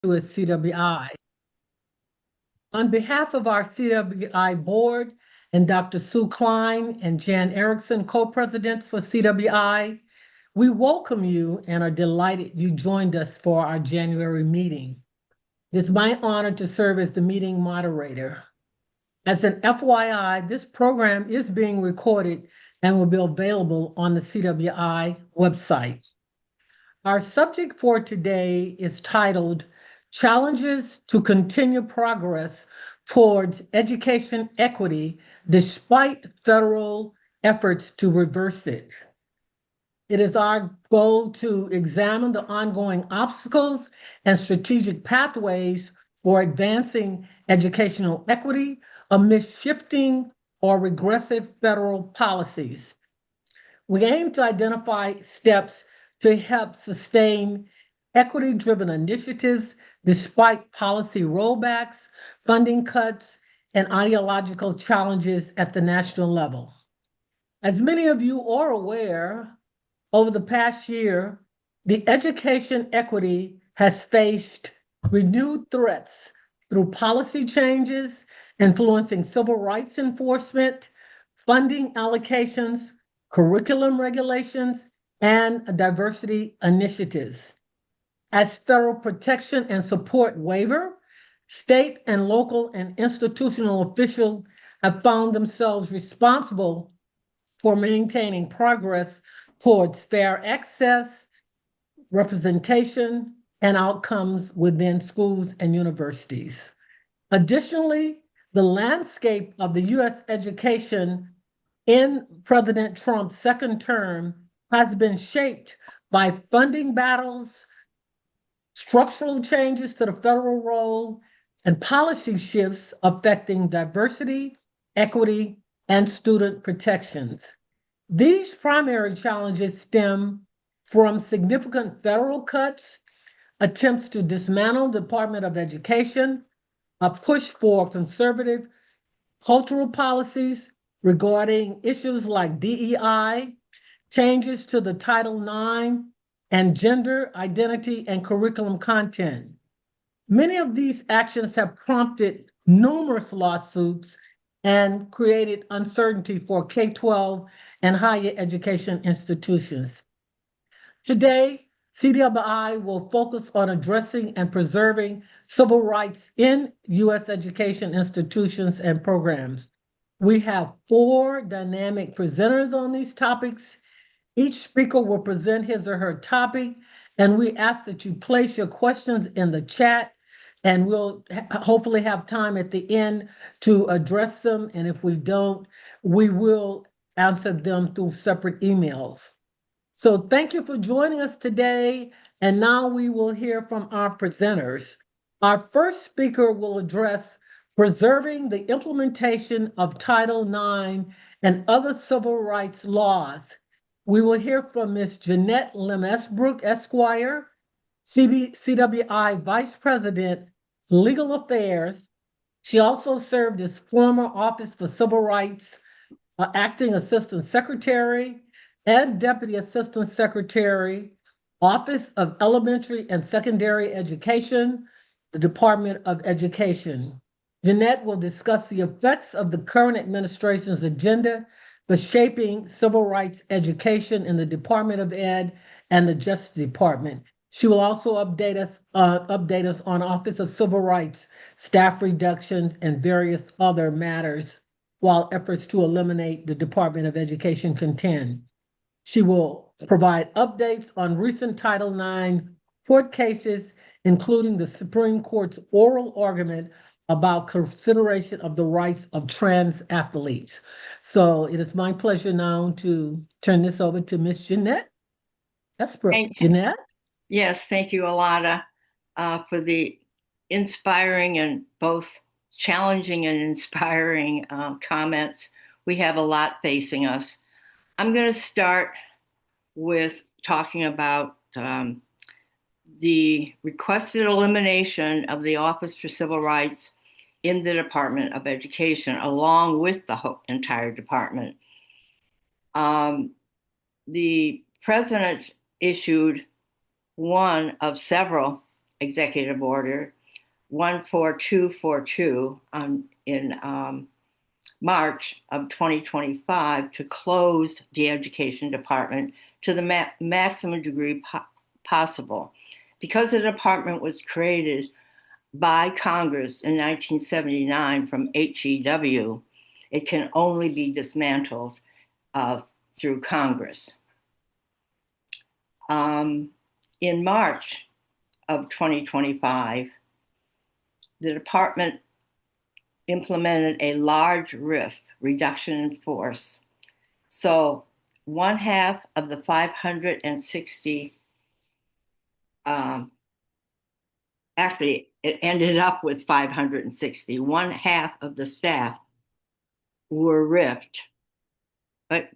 with CWI. On behalf of our CWI board and Dr. Sue Klein and Jan Erickson, co-presidents for CWI, we welcome you and are delighted you joined us for our January meeting. It is my honor to serve as the meeting moderator. As an FYI, this program is being recorded and will be available on the CWI website. Our subject for today is titled Challenges to Continue Progress Towards Education Equity Despite Federal Efforts to Reverse It. It is our goal to examine the ongoing obstacles and strategic pathways for advancing educational equity amidst shifting or regressive federal policies. We aim to identify steps to help sustain equity-driven initiatives despite policy rollbacks, funding cuts, and ideological challenges at the national level. As many of you are aware, over the past year, the education equity has faced renewed threats through policy changes influencing civil rights enforcement, funding allocations, curriculum regulations, and diversity initiatives. As federal protection and support waiver, state and local and institutional officials have found themselves responsible for maintaining progress towards fair access, representation, and outcomes within schools and universities. Additionally, the landscape of the U.S. education in President Trump's second term has been shaped by funding battles, structural changes to the federal role, and policy shifts affecting diversity, equity, and student protections. These primary challenges stem from significant federal cuts, attempts to dismantle the Department of Education, a push for conservative cultural policies regarding issues like DEI, changes to the Title IX, and gender identity and curriculum content. Many of these actions have prompted numerous lawsuits and created uncertainty for K-12 and higher education institutions. Today, CWI will focus on addressing and preserving civil rights in U.S. education institutions and programs. We have 4 dynamic presenters on these topics. Each speaker will present his or her topic, and we ask that you place your questions in the chat, and we'll hopefully have time at the end to address them. And if we don't, we will answer them through separate emails. So thank you for joining us today. And now we will hear from our presenters. Our first speaker will address preserving the implementation of Title IX and other civil rights laws. We will hear from Ms. Jeanette Esbrook, Esquire, CWI Vice President, Legal Affairs. She also served as former Office for Civil Rights, Acting Assistant Secretary, and Deputy Assistant Secretary, Office of Elementary and Secondary Education, the Department of Education. Jeanette will discuss the effects of the current administration's agenda for shaping civil rights education in the Department of Ed and the Justice Department. She will also update us on Office of Civil Rights, staff reductions, and various other matters while efforts to eliminate the Department of Education contend. She will provide updates on recent Title IX court cases, including the Supreme Court's oral argument about consideration of the rights of trans athletes. So it is my pleasure now to turn this over to Ms. Jeanette Esbrook. Jeanette? Yes, thank you, Alotta, for the inspiring and both challenging and inspiring comments. We have a lot facing us. I'm going to start with talking about the requested elimination of the Office for Civil Rights in the Department of Education, along with the entire department. The president issued one of several Executive Order 14242 in March of 2025 to close the Education Department to the maximum degree possible. Because the department was created by Congress in 1979 from HEW, it can only be dismantled through Congress. In March of 2025, the department implemented a large RIF, reduction in force. So one half of the 560, actually it ended up with 560, one half of the staff were RIFed, but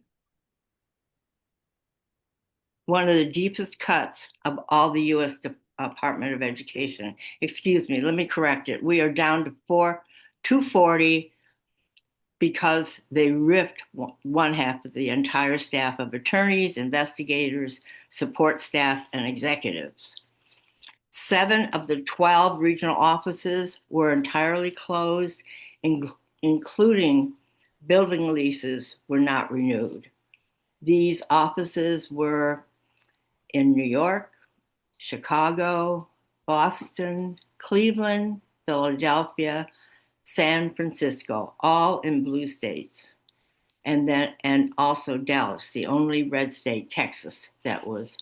one of the deepest cuts of all the U.S. Department of Education. Excuse me, let me correct it. We are down to 240 because they ripped one half of the entire staff of attorneys, investigators, support staff, and executives. 7 of the 12 regional offices were entirely closed, including building leases were not renewed. These offices were in New York, Chicago, Boston, Cleveland, Philadelphia, San Francisco, all in blue states, and also Dallas, the only red state, Texas, that was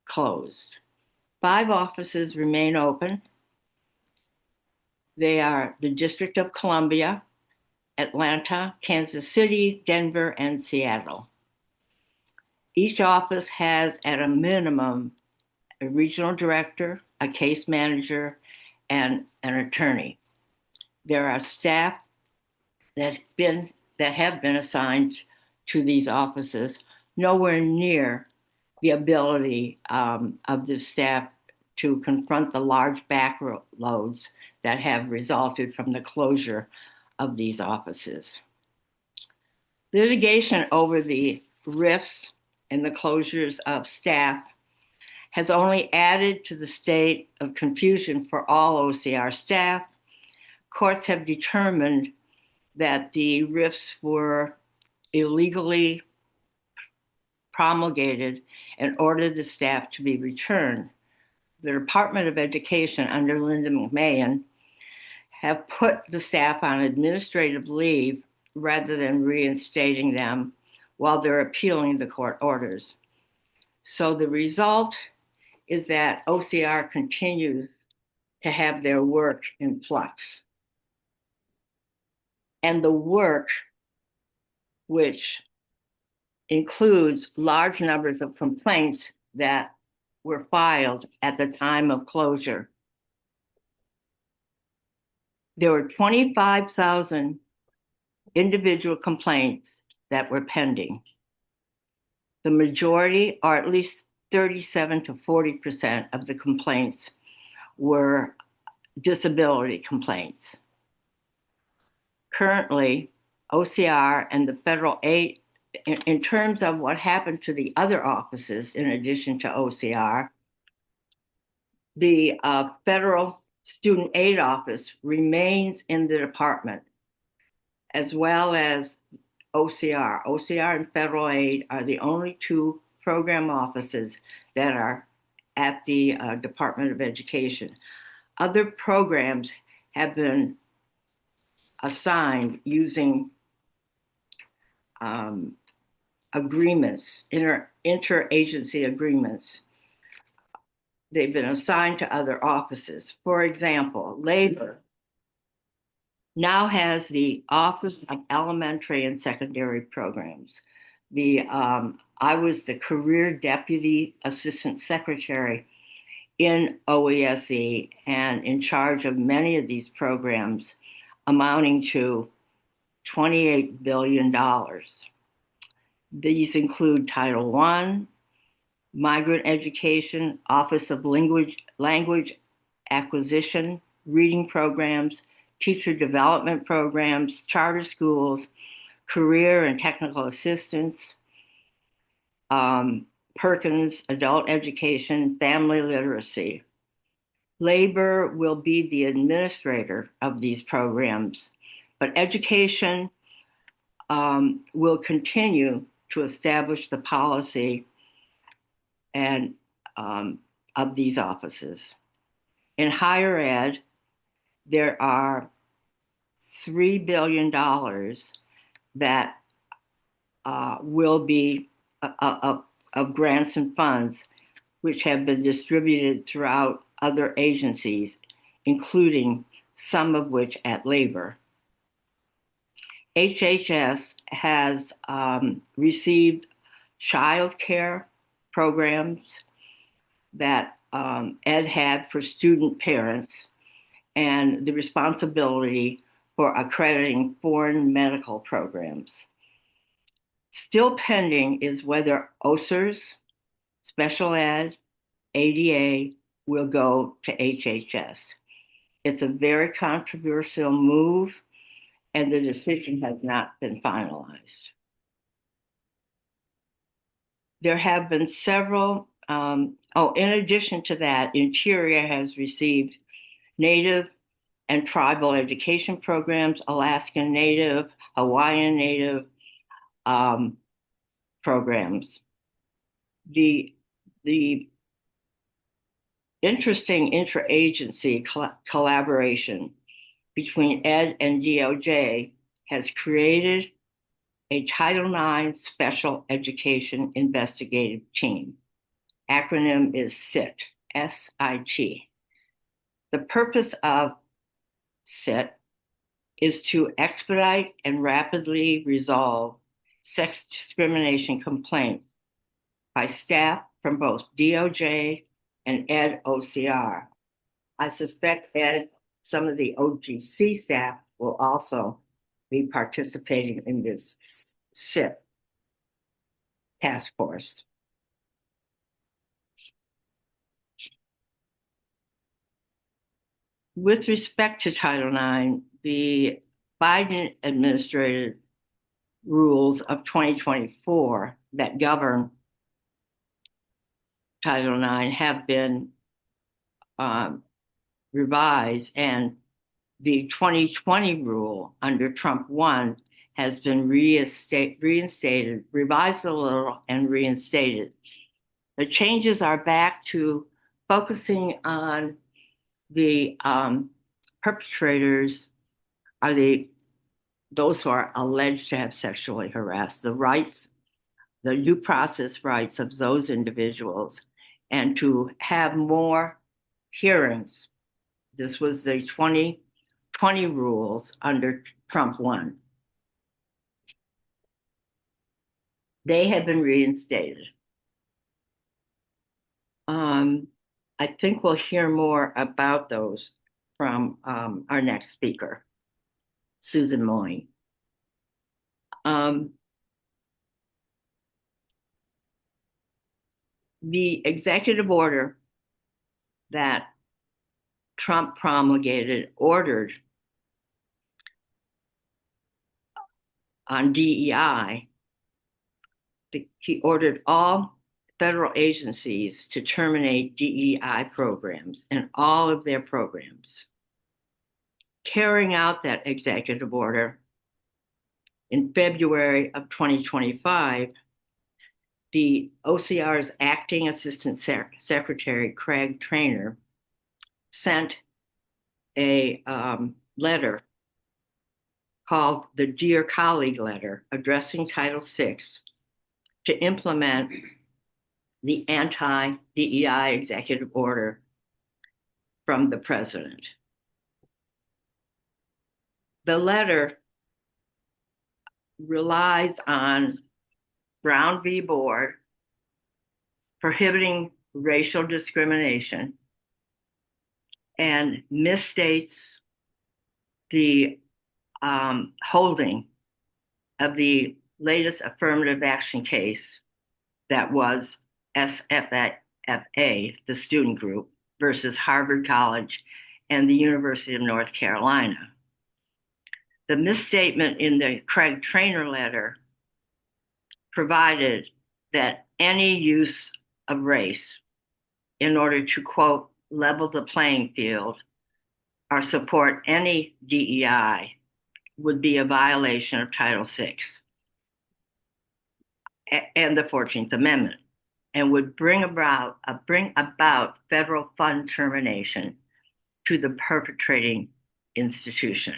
closed. 5 offices remain open. They are the District of Columbia, Atlanta, Kansas City, Denver, and Seattle. Each office has, at a minimum, a regional director, a case manager, and an attorney. There are staff that have been assigned to these offices, nowhere near the ability of the staff to confront the large backloads that have resulted from the closure of these offices. Litigation over the RIFs and the closures of staff has only added to the state of confusion for all OCR staff. Courts have determined that the RIFs were illegally promulgated and ordered the staff to be returned. The Department of Education under Linda McMahon have put the staff on administrative leave rather than reinstating them while they're appealing the court orders. So the result is that OCR continues to have their work in flux. And the work, which includes large numbers of complaints that were filed at the time of closure. There were 25,000 individual complaints that were pending. The majority, or at least 37 to 40% of the complaints, were disability complaints. Currently, OCR and the federal aid, in terms of what happened to the other offices in addition to OCR, the federal student aid office remains in the department, as well as OCR. OCR and federal aid are the only 2 program offices that are at the Department of Education. Other programs have been assigned using agreements, interagency agreements. They've been assigned to other offices. For example, labor now has the Office of Elementary and Secondary Programs. I was the Career Deputy Assistant Secretary in OESE and in charge of many of these programs, amounting to $28 billion. These include Title I, Migrant Education, Office of Language Acquisition, reading programs, teacher development programs, charter schools, career and technical assistance, Perkins, adult education, family literacy. Labor will be the administrator of these programs, but education will continue to establish the policy and of these offices. In higher ed, there are $3 billion that will be of grants and funds, which have been distributed throughout other agencies, including some of which at labor. HHS has received child care programs that Ed had for student parents and the responsibility for accrediting foreign medical programs. Still pending is whether OSERS, special ed, ADA will go to HHS. It's a very controversial move, and the decision has not been finalized. There have been several, in addition to that, Interior has received Native and tribal education programs, Alaskan Native, Hawaiian Native programs. The interesting interagency collaboration between Ed and DOJ has created a Title IX Special Education Investigative Team. Acronym is SIT, S-I-T. The purpose of SIT is to expedite and rapidly resolve sex discrimination complaints by staff from both DOJ and Ed OCR. I suspect Ed, some of the OGC staff will also be participating in this SIT task force. With respect to Title IX, the Biden administrative rules of 2024 that govern Title IX have been revised, and the 2020 rule under Trump 1 has been reinstated, revised a little, and reinstated. The changes are back to focusing on the perpetrators are those who are alleged to have sexually harassed, the rights, the due process rights of those individuals, and to have more hearings. This was the 2020 rules under Trump 1. They have been reinstated. I think we'll hear more about those from our next speaker, Susan Moen. The executive order that Trump promulgated ordered on DEI, he ordered all federal agencies to terminate DEI programs and all of their programs. Carrying out that executive order, in February of 2025, the OCR's acting assistant secretary, Craig Traynor, sent a letter called the Dear Colleague letter addressing Title VI to implement the anti-DEI executive order from the president. The letter relies on Brown v. Board prohibiting racial discrimination and misstates the holding of the latest affirmative action case that was SFA, the student group, versus Harvard College and the University of North Carolina. The misstatement in the Craig Traynor letter provided that any use of race in order to, quote, level the playing field or support any DEI would be a violation of Title VI and the 14th Amendment, and would bring about federal fund termination to the perpetrating institution.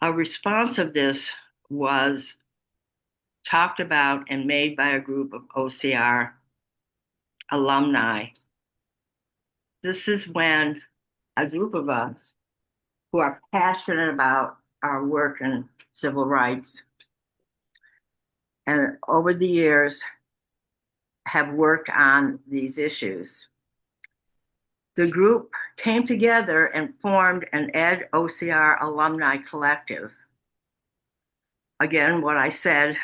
A response of this was talked about and made by a group of OCR alumni. This is when a group of us who are passionate about our work in civil rights and over the years have worked on these issues. The group came together and formed an Ed OCR alumni collective. Again, what I said,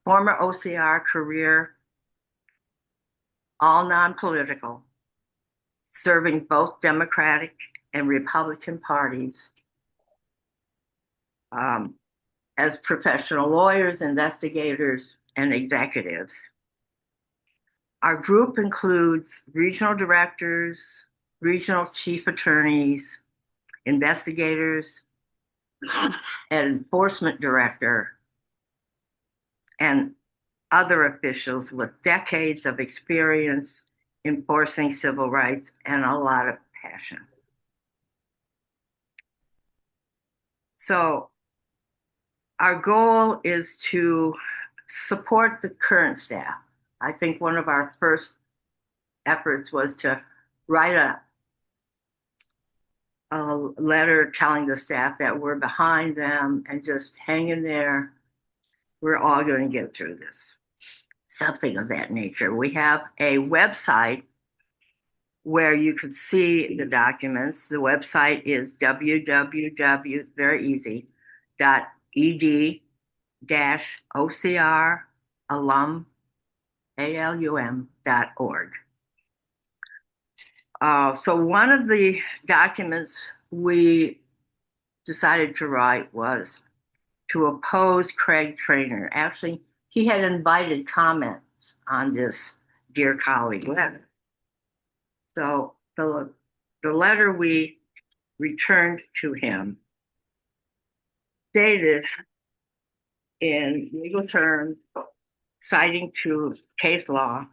former OCR career, all non-political, serving both Democratic and Republican parties as professional lawyers, investigators, and executives. Our group includes regional directors, regional chief attorneys, investigators, an enforcement director, and other officials with decades of experience enforcing civil rights and a lot of passion. So our goal is to support the current staff. I think one of our first efforts was to write a letter telling the staff that we're behind them and just hang in there. We're all going to get through this. Something of that nature. We have a website where you can see the documents. The website is www, very easy, .ed-ocr-alum.org. So one of the documents we decided to write was to oppose Craig Traynor. Actually, he had invited comments on this Dear Colleague letter. So the letter we returned to him stated in legal terms, citing to case law,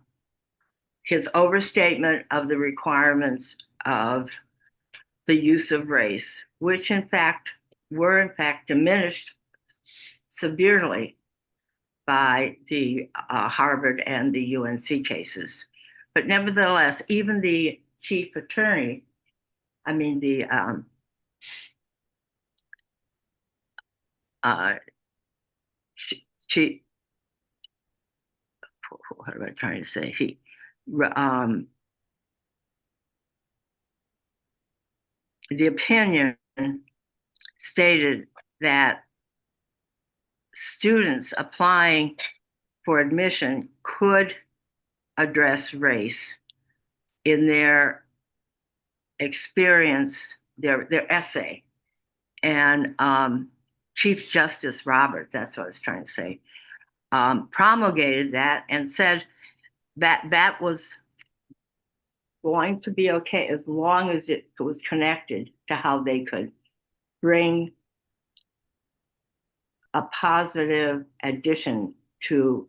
his overstatement of the requirements of the use of race, which were in fact diminished severely by the Harvard and the UNC cases. But nevertheless, even the chief attorney, chief, what am I trying to say? The opinion stated that students applying for admission could address race in their experience, their essay. And Chief Justice Roberts, that's what I was trying to say, promulgated that and said that that was going to be okay as long as it was connected to how they could bring a positive addition to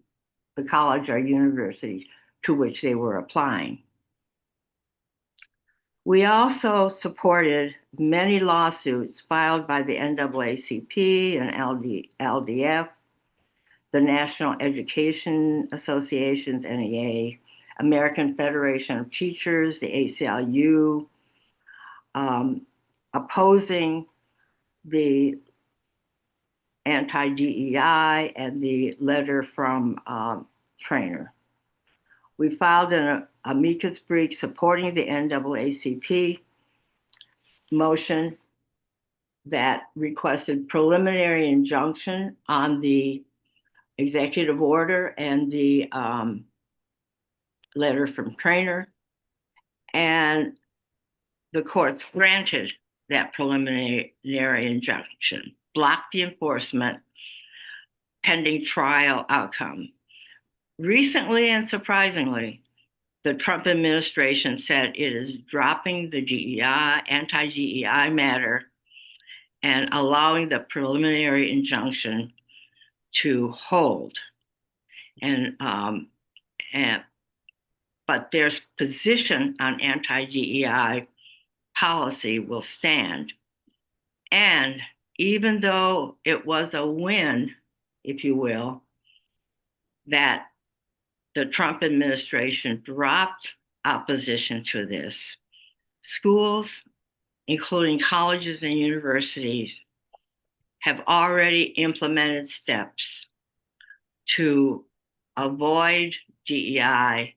the college or university to which they were applying. We also supported many lawsuits filed by the NAACP and LDF, the National Education Associations, NEA, American Federation of Teachers, the ACLU, opposing the anti-DEI and the letter from Traynor. We filed an amicus brief supporting the NAACP motion that requested preliminary injunction on the executive order and the letter from Traynor, and the courts granted that preliminary injunction, blocked the enforcement pending trial outcome. Recently and surprisingly, the Trump administration said it is dropping the GEI, anti-GEI matter and allowing the preliminary injunction to hold. But their position on anti-GEI policy will stand. And even though it was a win, if you will, that the Trump administration dropped opposition to this, schools, including colleges and universities, have already implemented steps to avoid GEI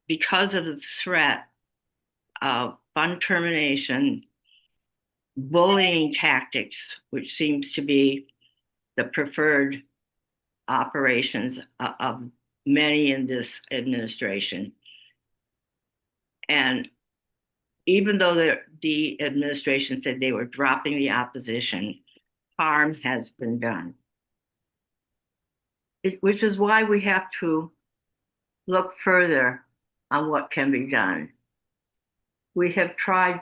because of the threat of fund termination, bullying tactics, which seems to be the preferred operations of many in this administration. And even though the administration said they were dropping the opposition, harm has been done. Which is why we have to look further on what can be done. We have tried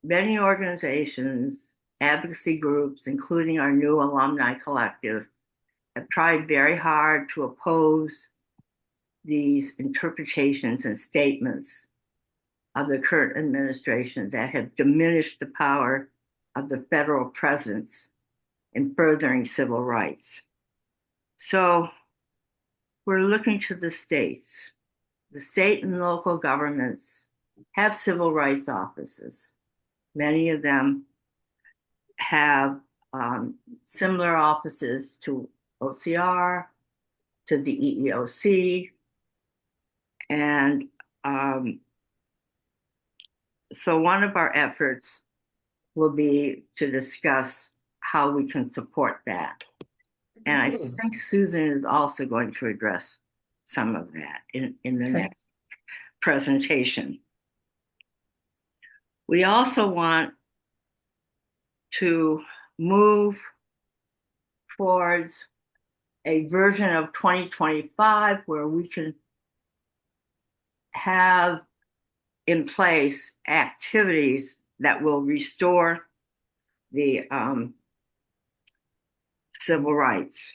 many organizations, advocacy groups, including our new alumni collective, have tried very hard to oppose these interpretations and statements of the current administration that have diminished the power of the federal presence in furthering civil rights. So we're looking to the states. The state and local governments have civil rights offices. Many of them have similar offices to OCR, to the EEOC, and so one of our efforts will be to discuss how we can support that. And I think Susan is also going to address some of that in the next presentation. We also want to move towards a version of 2025 where we can have in place activities that will restore the civil rights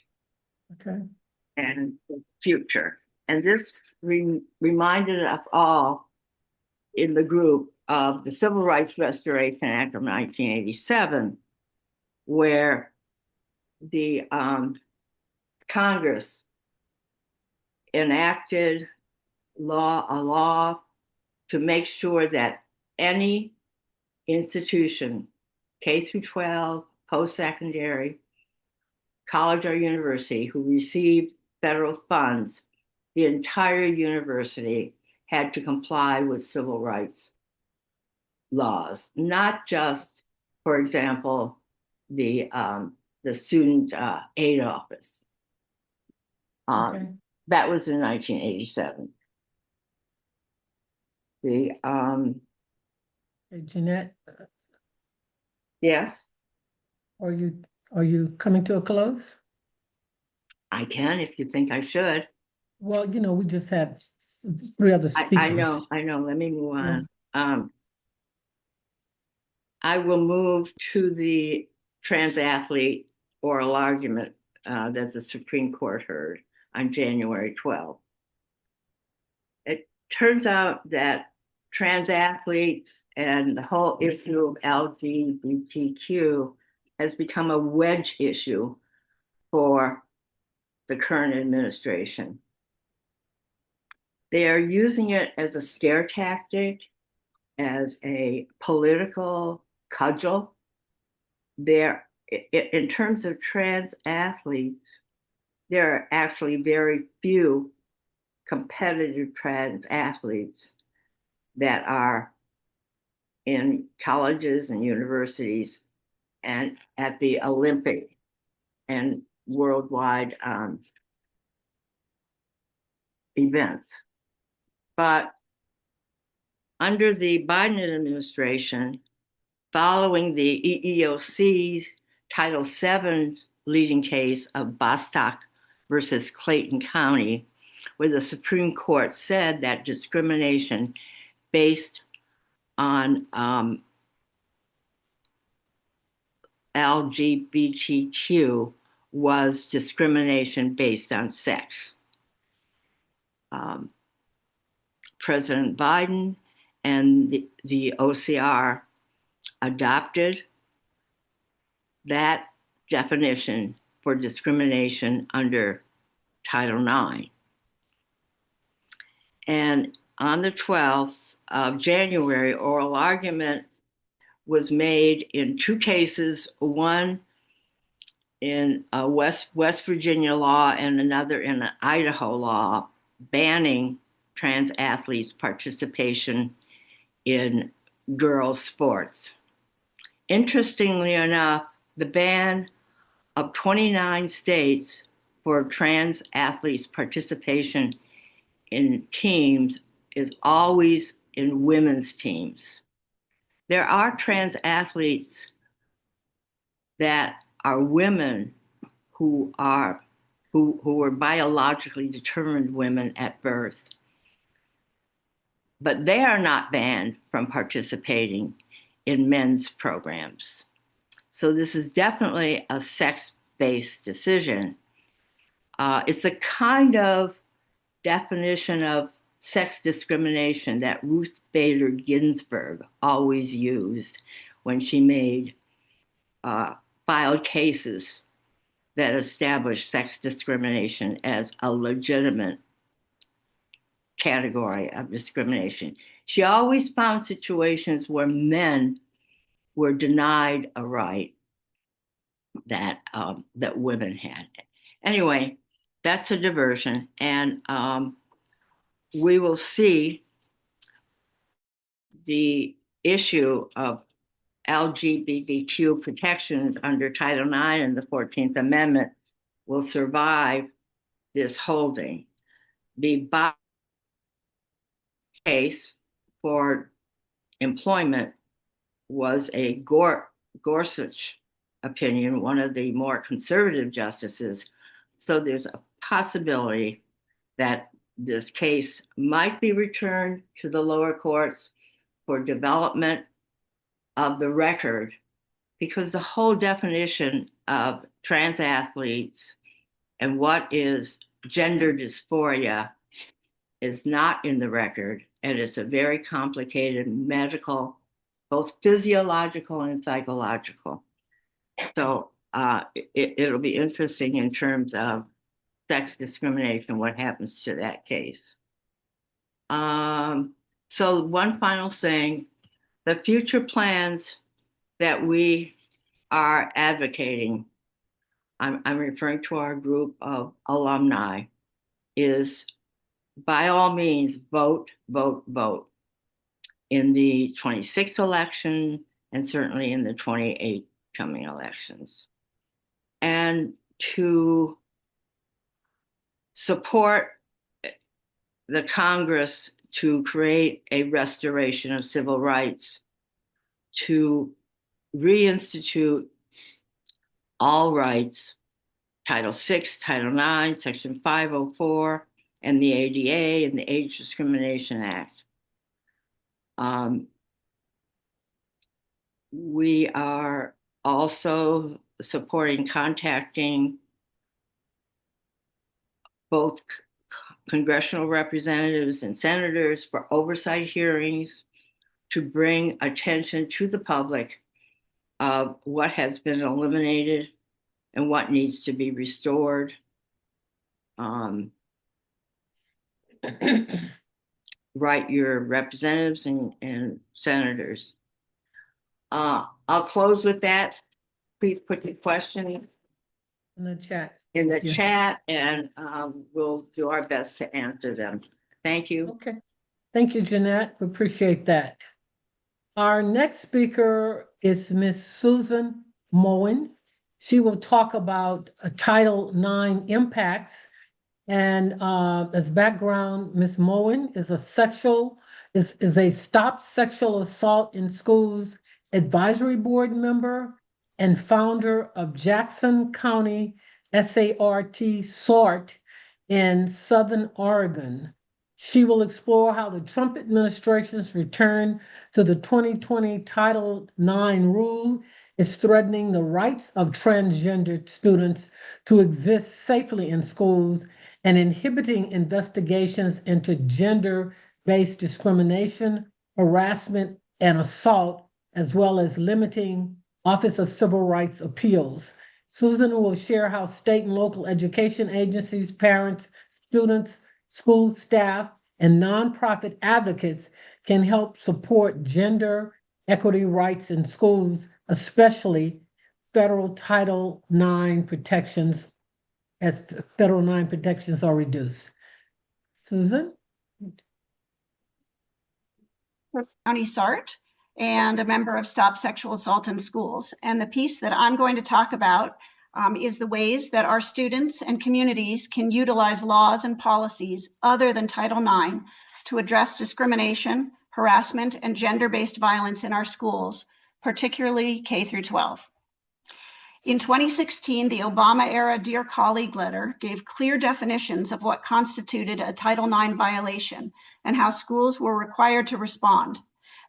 and the future. And this reminded us all in the group of the Civil Rights Restoration Act of 1987, where the Congress enacted a law to make sure that any institution, K through 12, post-secondary, college or university, who received federal funds, the entire university had to comply with civil rights laws, not just, for example, the student aid office. That was in 1987. Jeanette, yes, are you coming to a close? I can if you think I should. Well, we just had 3 other speakers. I know. Let me move on. I will move to the trans athlete oral argument that the Supreme Court heard on January 12th. It turns out that trans athletes and the whole issue of LGBTQ has become a wedge issue for the current administration. They are using it as a scare tactic, as a political cudgel. In terms of trans athletes, there are actually very few competitive trans athletes that are in colleges and universities and at the Olympic and worldwide events. But under the Biden administration, following the EEOC Title VII leading case of Bostock versus Clayton County, where the Supreme Court said that discrimination based on LGBTQ was discrimination based on sex. President Biden and the OCR adopted that definition for discrimination under Title IX. And on the 12th of January, oral argument was made in two cases, one in a West Virginia law and another in an Idaho law, banning trans athletes' participation in girls' sports. Interestingly enough, the ban of 29 states for trans athletes' participation in teams is always in women's teams. There are trans athletes that are women who were biologically determined women at birth, but they are not banned from participating in men's programs. So this is definitely a sex-based decision. It's a kind of definition of sex discrimination that Ruth Bader Ginsburg always used when she filed cases that established sex discrimination as a legitimate category of discrimination. She always found situations where men were denied a right that women had. Anyway, that's a diversion, and we will see the issue of LGBTQ protections under Title IX and the 14th Amendment will survive this holding. The case for employment was a Gorsuch opinion, one of the more conservative justices. So there's a possibility that this case might be returned to the lower courts for development of the record, because the whole definition of trans athletes and what is gender dysphoria is not in the record, and it's a very complicated medical, both physiological and psychological. So it'll be interesting in terms of sex discrimination, what happens to that case. So one final thing, the future plans that we are advocating, I'm referring to our group of alumni, is by all means, vote, vote, vote in the 26th election and certainly in the 28 coming elections. And to support the Congress to create a restoration of civil rights, to reinstitute all rights, Title VI, Title IX, Section 504, and the ADA and the Age Discrimination Act. We are also supporting contacting both congressional representatives and senators for oversight hearings to bring attention to the public of what has been eliminated and what needs to be restored. Write your representatives and senators. I'll close with that. Please put the questions In the chat. chat, and we'll do our best to answer them. Thank you. Okay. Thank you, Jeanette. We appreciate that. Our next speaker is Ms. Susan Moen. She will talk about Title IX impacts. And as background, Ms. Moen is a Stop Sexual Assault in Schools advisory board member and founder of Jackson County SART in Southern Oregon. She will explore how the Trump administration's return to the 2020 Title IX rule is threatening the rights of transgender students to exist safely in schools and inhibiting investigations into gender-based discrimination, harassment, and assault, as well as limiting Office of Civil Rights appeals. Susan will share how state and local education agencies, parents, students, school staff, and nonprofit advocates can help support gender equity rights in schools, especially federal Title IX protections, as Federal IX protections are reduced. Susan? County SART and a member of Stop Sexual Assault in Schools. And the piece that I'm going to talk about is the ways that our students and communities can utilize laws and policies other than Title IX to address discrimination, harassment, and gender-based violence in our schools, particularly K through 12. In 2016, the Obama-era Dear Colleague letter gave clear definitions of what constituted a Title IX violation and how schools were required to respond.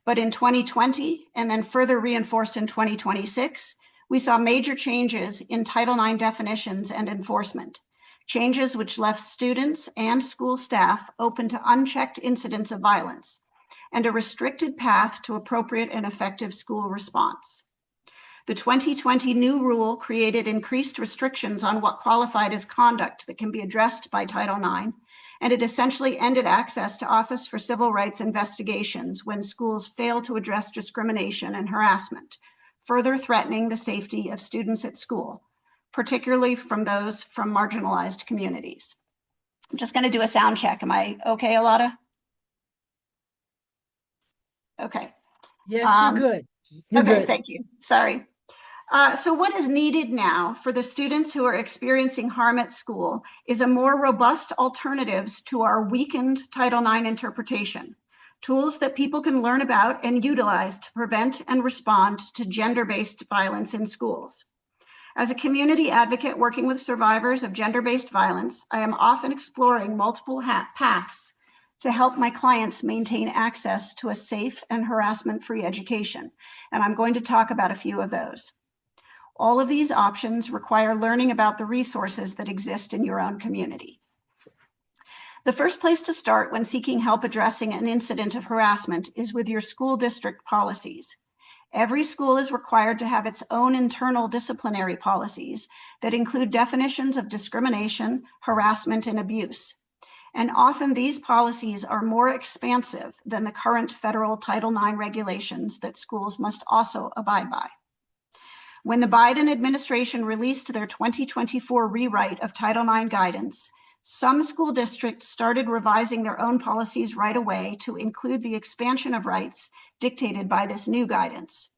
But in 2020, and then further reinforced in 2026, we saw major changes in Title IX definitions and enforcement, changes which left students and school staff open to unchecked incidents of violence and a restricted path to appropriate and effective school response. The 2020 new rule created increased restrictions on what qualified as conduct that can be addressed by Title IX, and it essentially ended access to Office for Civil Rights investigations when schools fail to address discrimination and harassment, further threatening the safety of students at school, particularly from those from marginalized communities. I'm just going to do a sound check. Am I okay, Alotta? Okay. Yes, you're good. You're okay, good. Thank you. Sorry. So what is needed now for the students who are experiencing harm at school is a more robust alternatives to our weakened Title IX interpretation, tools that people can learn about and utilize to prevent and respond to gender-based violence in schools. As a community advocate working with survivors of gender-based violence, I am often exploring multiple paths to help my clients maintain access to a safe and harassment-free education, and I'm going to talk about a few of those. All of these options require learning about the resources that exist in your own community. The first place to start when seeking help addressing an incident of harassment is with your school district policies. Every school is required to have its own internal disciplinary policies that include definitions of discrimination, harassment, and abuse. And often these policies are more expansive than the current federal Title IX regulations that schools must also abide by. When the Biden administration released their 2024 rewrite of Title IX guidance, some school districts started revising their own policies right away to include the expansion of rights dictated by this new guidance.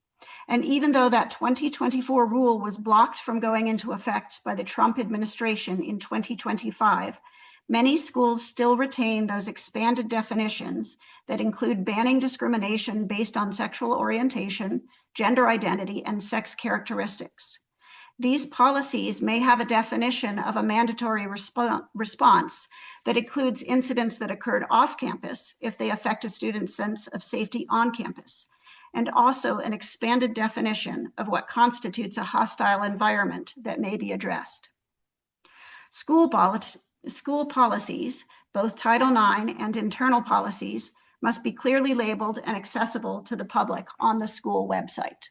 And even though that 2024 rule was blocked from going into effect by the Trump administration in 2025, many schools still retain those expanded definitions that include banning discrimination based on sexual orientation, gender identity, and sex characteristics. These policies may have a definition of a mandatory response that includes incidents that occurred off campus if they affect a student's sense of safety on campus, and also an expanded definition of what constitutes a hostile environment that may be addressed. School policies, both Title IX and internal policies, must be clearly labeled and accessible to the public on the school website.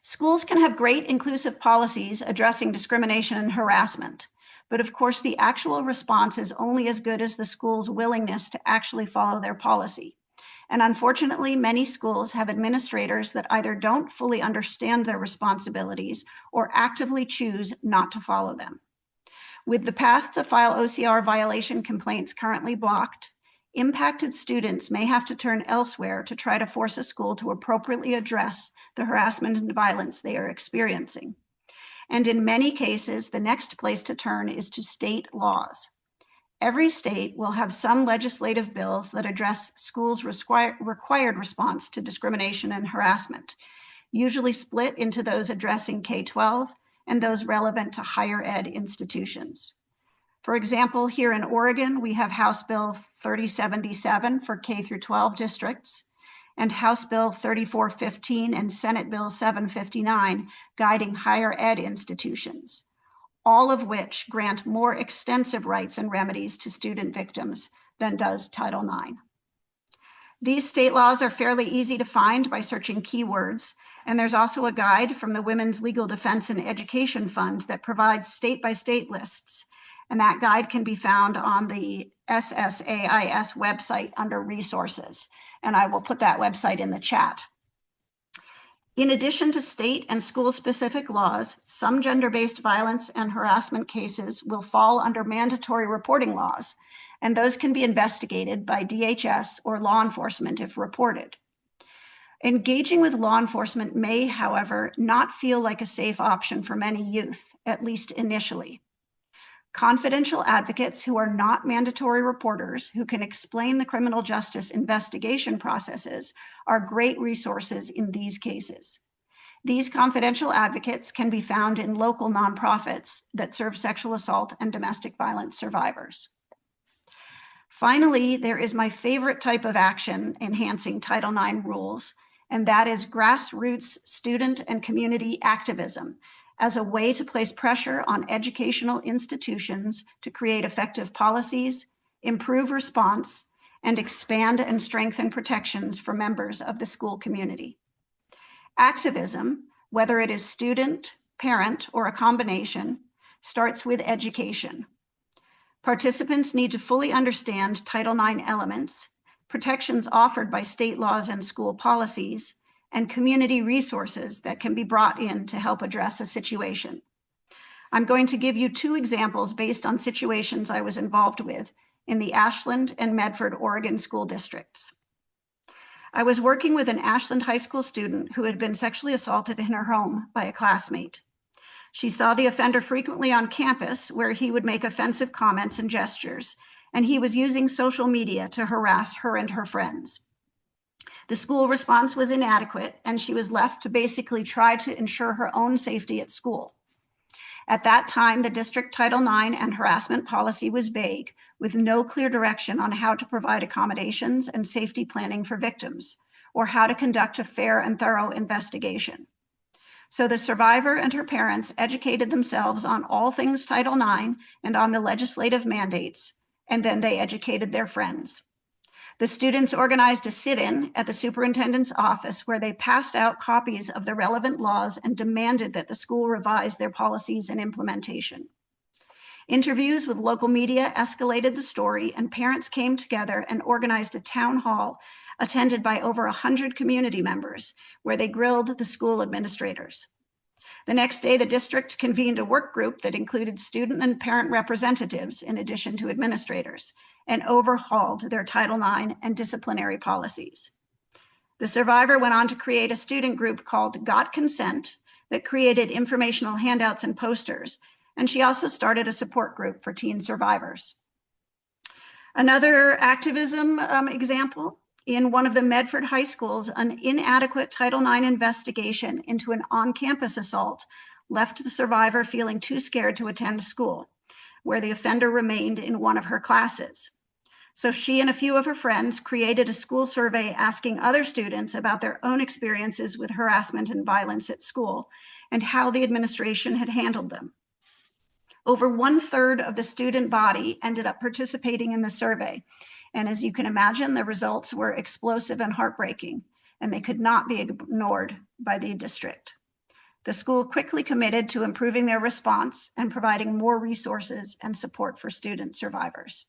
Schools can have great inclusive policies addressing discrimination and harassment, but of course the actual response is only as good as the school's willingness to actually follow their policy. And unfortunately, many schools have administrators that either don't fully understand their responsibilities or actively choose not to follow them. With the path to file OCR violation complaints currently blocked, impacted students may have to turn elsewhere to try to force a school to appropriately address the harassment and violence they are experiencing. And in many cases, the next place to turn is to state laws. Every state will have some legislative bills that address schools' required response to discrimination and harassment, usually split into those addressing K-12 and those relevant to higher ed institutions. For example, here in Oregon, we have House Bill 3077 for K through 12 districts, and House Bill 3415 and Senate Bill 759 guiding higher ed institutions, all of which grant more extensive rights and remedies to student victims than does Title IX. These state laws are fairly easy to find by searching keywords, and there's also a guide from the Women's Legal Defense and Education Fund that provides state-by-state lists, and that guide can be found on the SSAIS website under resources, and I will put that website in the chat. In addition to state and school-specific laws, some gender-based violence and harassment cases will fall under mandatory reporting laws, and those can be investigated by DHS or law enforcement if reported. Engaging with law enforcement may, however, not feel like a safe option for many youth, at least initially. Confidential advocates who are not mandatory reporters who can explain the criminal justice investigation processes are great resources in these cases. These confidential advocates can be found in local nonprofits that serve sexual assault and domestic violence survivors. Finally, there is my favorite type of action enhancing Title IX rules, and that is grassroots student and community activism as a way to place pressure on educational institutions to create effective policies, improve response, and expand and strengthen protections for members of the school community. Activism, whether it is student, parent, or a combination, starts with education. Participants need to fully understand Title IX elements, protections offered by state laws and school policies, and community resources that can be brought in to help address a situation. I'm going to give you two examples based on situations I was involved with in the Ashland and Medford, Oregon school districts. I was working with an Ashland high school student who had been sexually assaulted in her home by a classmate. She saw the offender frequently on campus where he would make offensive comments and gestures, and he was using social media to harass her and her friends. The school response was inadequate, and she was left to basically try to ensure her own safety at school. At that time, the district Title IX and harassment policy was vague, with no clear direction on how to provide accommodations and safety planning for victims, or how to conduct a fair and thorough investigation. So the survivor and her parents educated themselves on all things Title IX and on the legislative mandates, and then they educated their friends. The students organized a sit-in at the superintendent's office where they passed out copies of the relevant laws and demanded that the school revise their policies and implementation. Interviews with local media escalated the story, and parents came together and organized a town hall attended by over 100 community members where they grilled the school administrators. The next day, the district convened a work group that included student and parent representatives in addition to administrators, and overhauled their Title IX and disciplinary policies. The survivor went on to create a student group called Got Consent that created informational handouts and posters, and she also started a support group for teen survivors. Another activism example, in one of the Medford high schools, an inadequate Title IX investigation into an on-campus assault left the survivor feeling too scared to attend school, where the offender remained in one of her classes. So she and a few of her friends created a school survey asking other students about their own experiences with harassment and violence at school and how the administration had handled them. Over 1/3 of the student body ended up participating in the survey. And as you can imagine, the results were explosive and heartbreaking, and they could not be ignored by the district. The school quickly committed to improving their response and providing more resources and support for student survivors.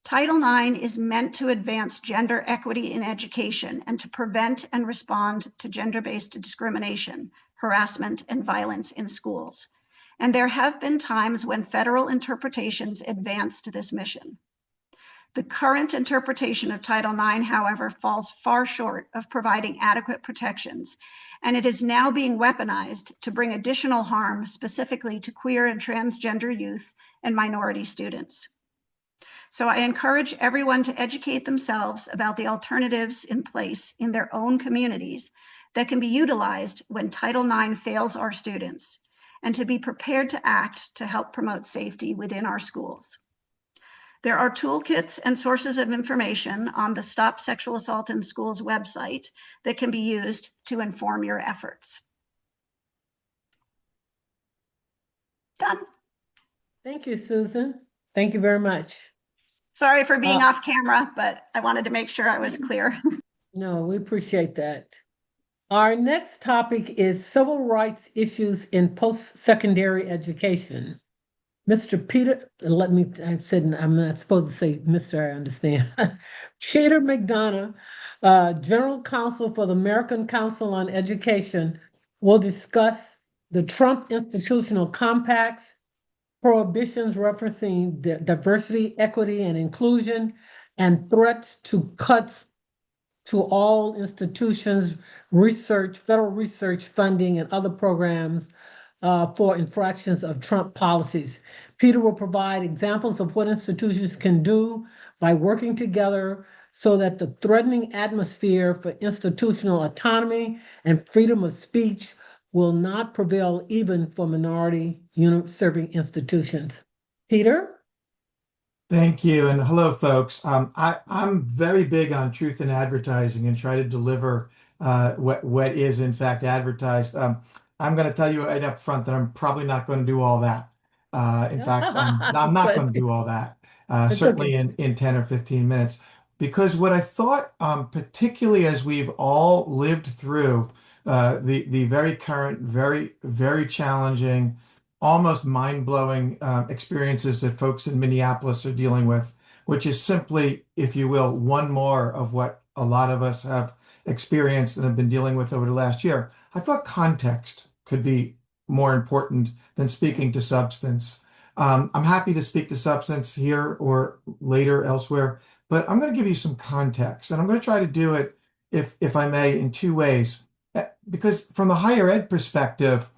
Title IX is meant to advance gender equity in education and to prevent and respond to gender-based discrimination, harassment, and violence in schools. And there have been times when federal interpretations advanced this mission. The current interpretation of Title IX, however, falls far short of providing adequate protections, and it is now being weaponized to bring additional harm specifically to queer and transgender youth and minority students. So I encourage everyone to educate themselves about the alternatives in place in their own communities that can be utilized when Title IX fails our students, and to be prepared to act to help promote safety within our schools. There are toolkits and sources of information on the Stop Sexual Assault in Schools website that can be used to inform your efforts. Done. Thank you, Susan. Thank you very much. Sorry for being off camera, but I wanted to make sure I was clear. No, we appreciate that. Our next topic is civil rights issues in post-secondary education. Mr. Peter, I said I'm not supposed to say Mr., I understand. Peter McDonough, General Counsel for the American Council on Education, will discuss the Trump institutional compacts, prohibitions referencing diversity, equity, and inclusion, and threats to cuts to all institutions, research, federal research funding, and other programs for infractions of Trump policies. Peter will provide examples of what institutions can do by working together so that the threatening atmosphere for institutional autonomy and freedom of speech will not prevail even for minority serving institutions. Peter? Thank you, and hello, folks. I'm very big on truth in advertising and try to deliver what is in fact advertised. I'm going to tell you right up front that I'm probably not going to do all that. In fact, I'm not going to do all that, certainly okay. in 10 or 15 minutes, because what I thought, particularly as we've all lived through the very current, very, very challenging, almost mind-blowing experiences that folks in Minneapolis are dealing with, which is simply, if you will, one more of what a lot of us have experienced and have been dealing with over the last year. I thought context could be more important than speaking to substance. I'm happy to speak to substance here or later elsewhere, but I'm going to give you some context, and I'm going to try to do it, if I may, in two ways. Because from the higher ed perspective,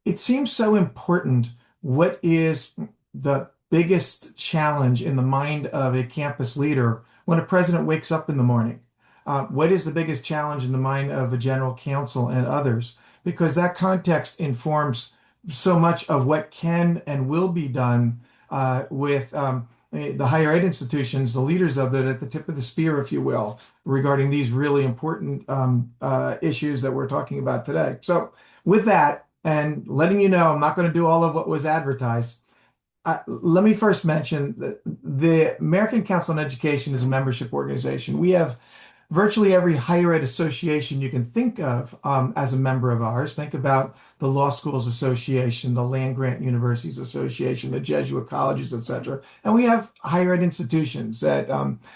it seems so important. What is the biggest challenge in the mind of a campus leader when a president wakes up in the morning? What is the biggest challenge in the mind of a general counsel and others? Because that context informs so much of what can and will be done with the higher ed institutions, the leaders of it at the tip of the spear, if you will, regarding these really important issues that we're talking about today. So with that, and letting you know I'm not going to do all of what was advertised, let me first mention that the American Council on Education is a membership organization. We have virtually every higher ed association you can think of as a member of ours. Think about the Law Schools Association, the Land Grant Universities Association, the Jesuit colleges, etc. And we have higher ed institutions that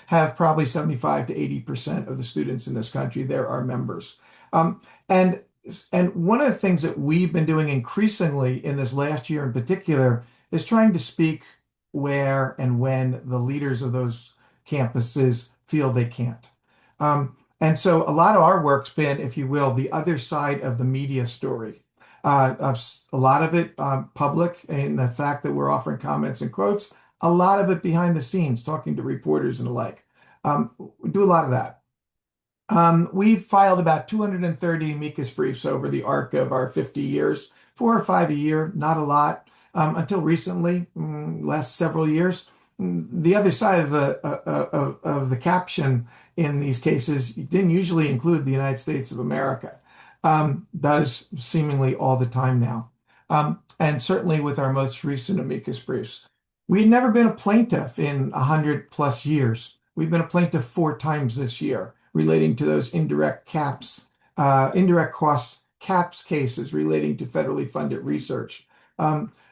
have probably 75 to 80% of the students in this country. There are members. And one of the things that we've been doing increasingly in this last year in particular is trying to speak where and when the leaders of those campuses feel they can't. And so a lot of our work's been, if you will, the other side of the media story. A lot of it public in the fact that we're offering comments and quotes, a lot of it behind the scenes, talking to reporters and the like. We do a lot of that. We've filed about 230 amicus briefs over the arc of our 50 years, 4 or 5 a year, not a lot, until recently, last several years. The other side of the caption in these cases didn't usually include the United States of America, does seemingly all the time now, and certainly with our most recent amicus briefs. We'd never been a plaintiff in 100+ years. We've been a plaintiff 4 times this year, relating to those indirect costs caps cases relating to federally funded research.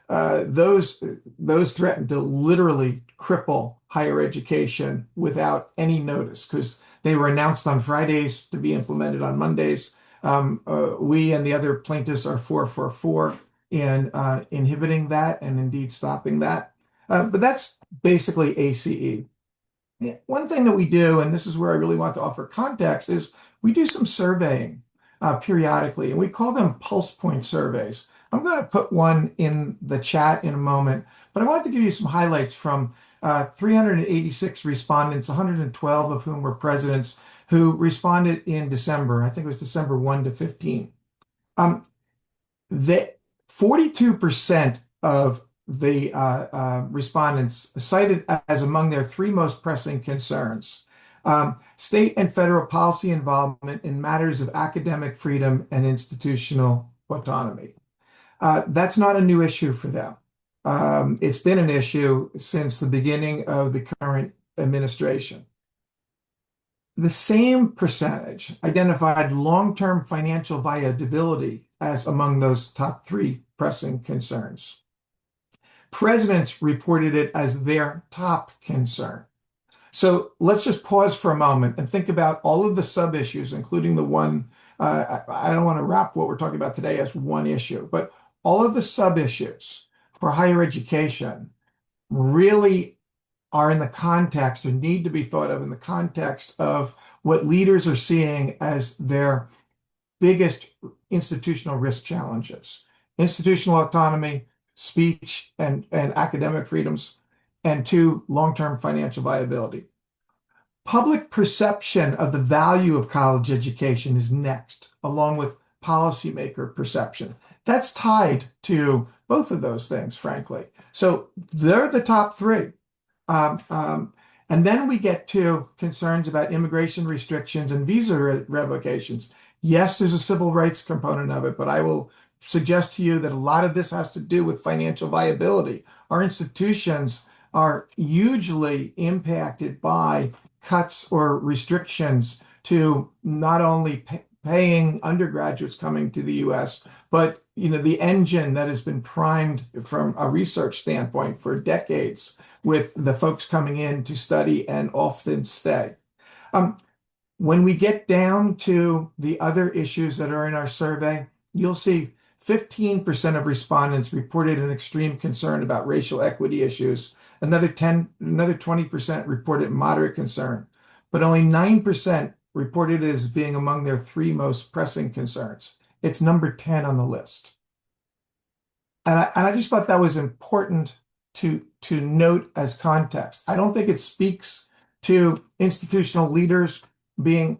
Those threaten to literally cripple higher education without any notice because they were announced on Fridays to be implemented on Mondays. We and the other plaintiffs are 444 in inhibiting that and indeed stopping that. But that's basically ACE. One thing that we do, and this is where I really want to offer context, is we do some surveying periodically, and we call them pulse point surveys. I'm going to put one in the chat in a moment, but I want to give you some highlights from 386 respondents, 112 of whom were presidents, who responded in December. I think it was December 1 to 15. The 42% of the respondents cited as among their three most pressing concerns state and federal policy involvement in matters of academic freedom and institutional autonomy. That's not a new issue for them. It's been an issue since the beginning of the current administration. The same percentage identified long-term financial viability as among those top three pressing concerns. Presidents reported it as their top concern. So let's just pause for a moment and think about all of the sub-issues, including the one, I don't want to wrap what we're talking about today as one issue, but all of the sub-issues for higher education really are in the context or need to be thought of in the context of what leaders are seeing as their biggest institutional risk challenges: institutional autonomy, speech and academic freedoms, and two, long-term financial viability. Public perception of the value of college education is next, along with policymaker perception. That's tied to both of those things, frankly. So they're the top three. And then we get to concerns about immigration restrictions and visa revocations. Yes, there's a civil rights component of it, but I will suggest to you that a lot of this has to do with financial viability. Our institutions are hugely impacted by cuts or restrictions to not only paying undergraduates coming to the U.S., but the engine that has been primed from a research standpoint for decades with the folks coming in to study and often stay. When we get down to the other issues that are in our survey, you'll see 15% of respondents reported an extreme concern about racial equity issues. Another 20% reported moderate concern, but only 9% reported it as being among their three most pressing concerns. It's number 10 on the list. And I just thought that was important to note as context. I don't think it speaks to institutional leaders being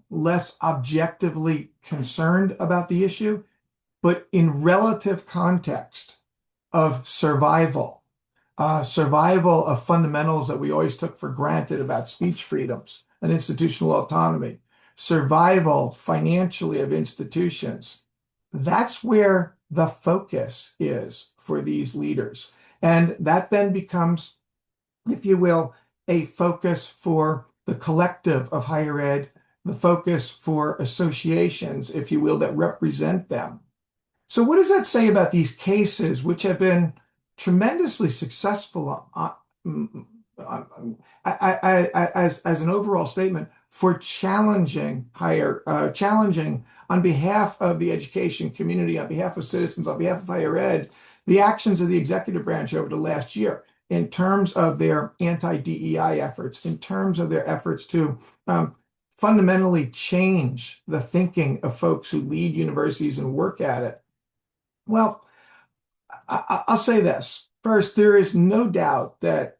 less objectively concerned about the issue, but in relative context of survival of fundamentals that we always took for granted about speech freedoms and institutional autonomy, survival financially of institutions. That's where the focus is for these leaders. And that then becomes, if you will, a focus for the collective of higher ed, the focus for associations, if you will, that represent them. So what does that say about these cases, which have been tremendously successful as an overall statement for challenging on behalf of the education community, on behalf of citizens, on behalf of higher ed, the actions of the executive branch over the last year in terms of their anti-DEI efforts, in terms of their efforts to fundamentally change the thinking of folks who lead universities and work at it? Well, I'll say this. First, there is no doubt that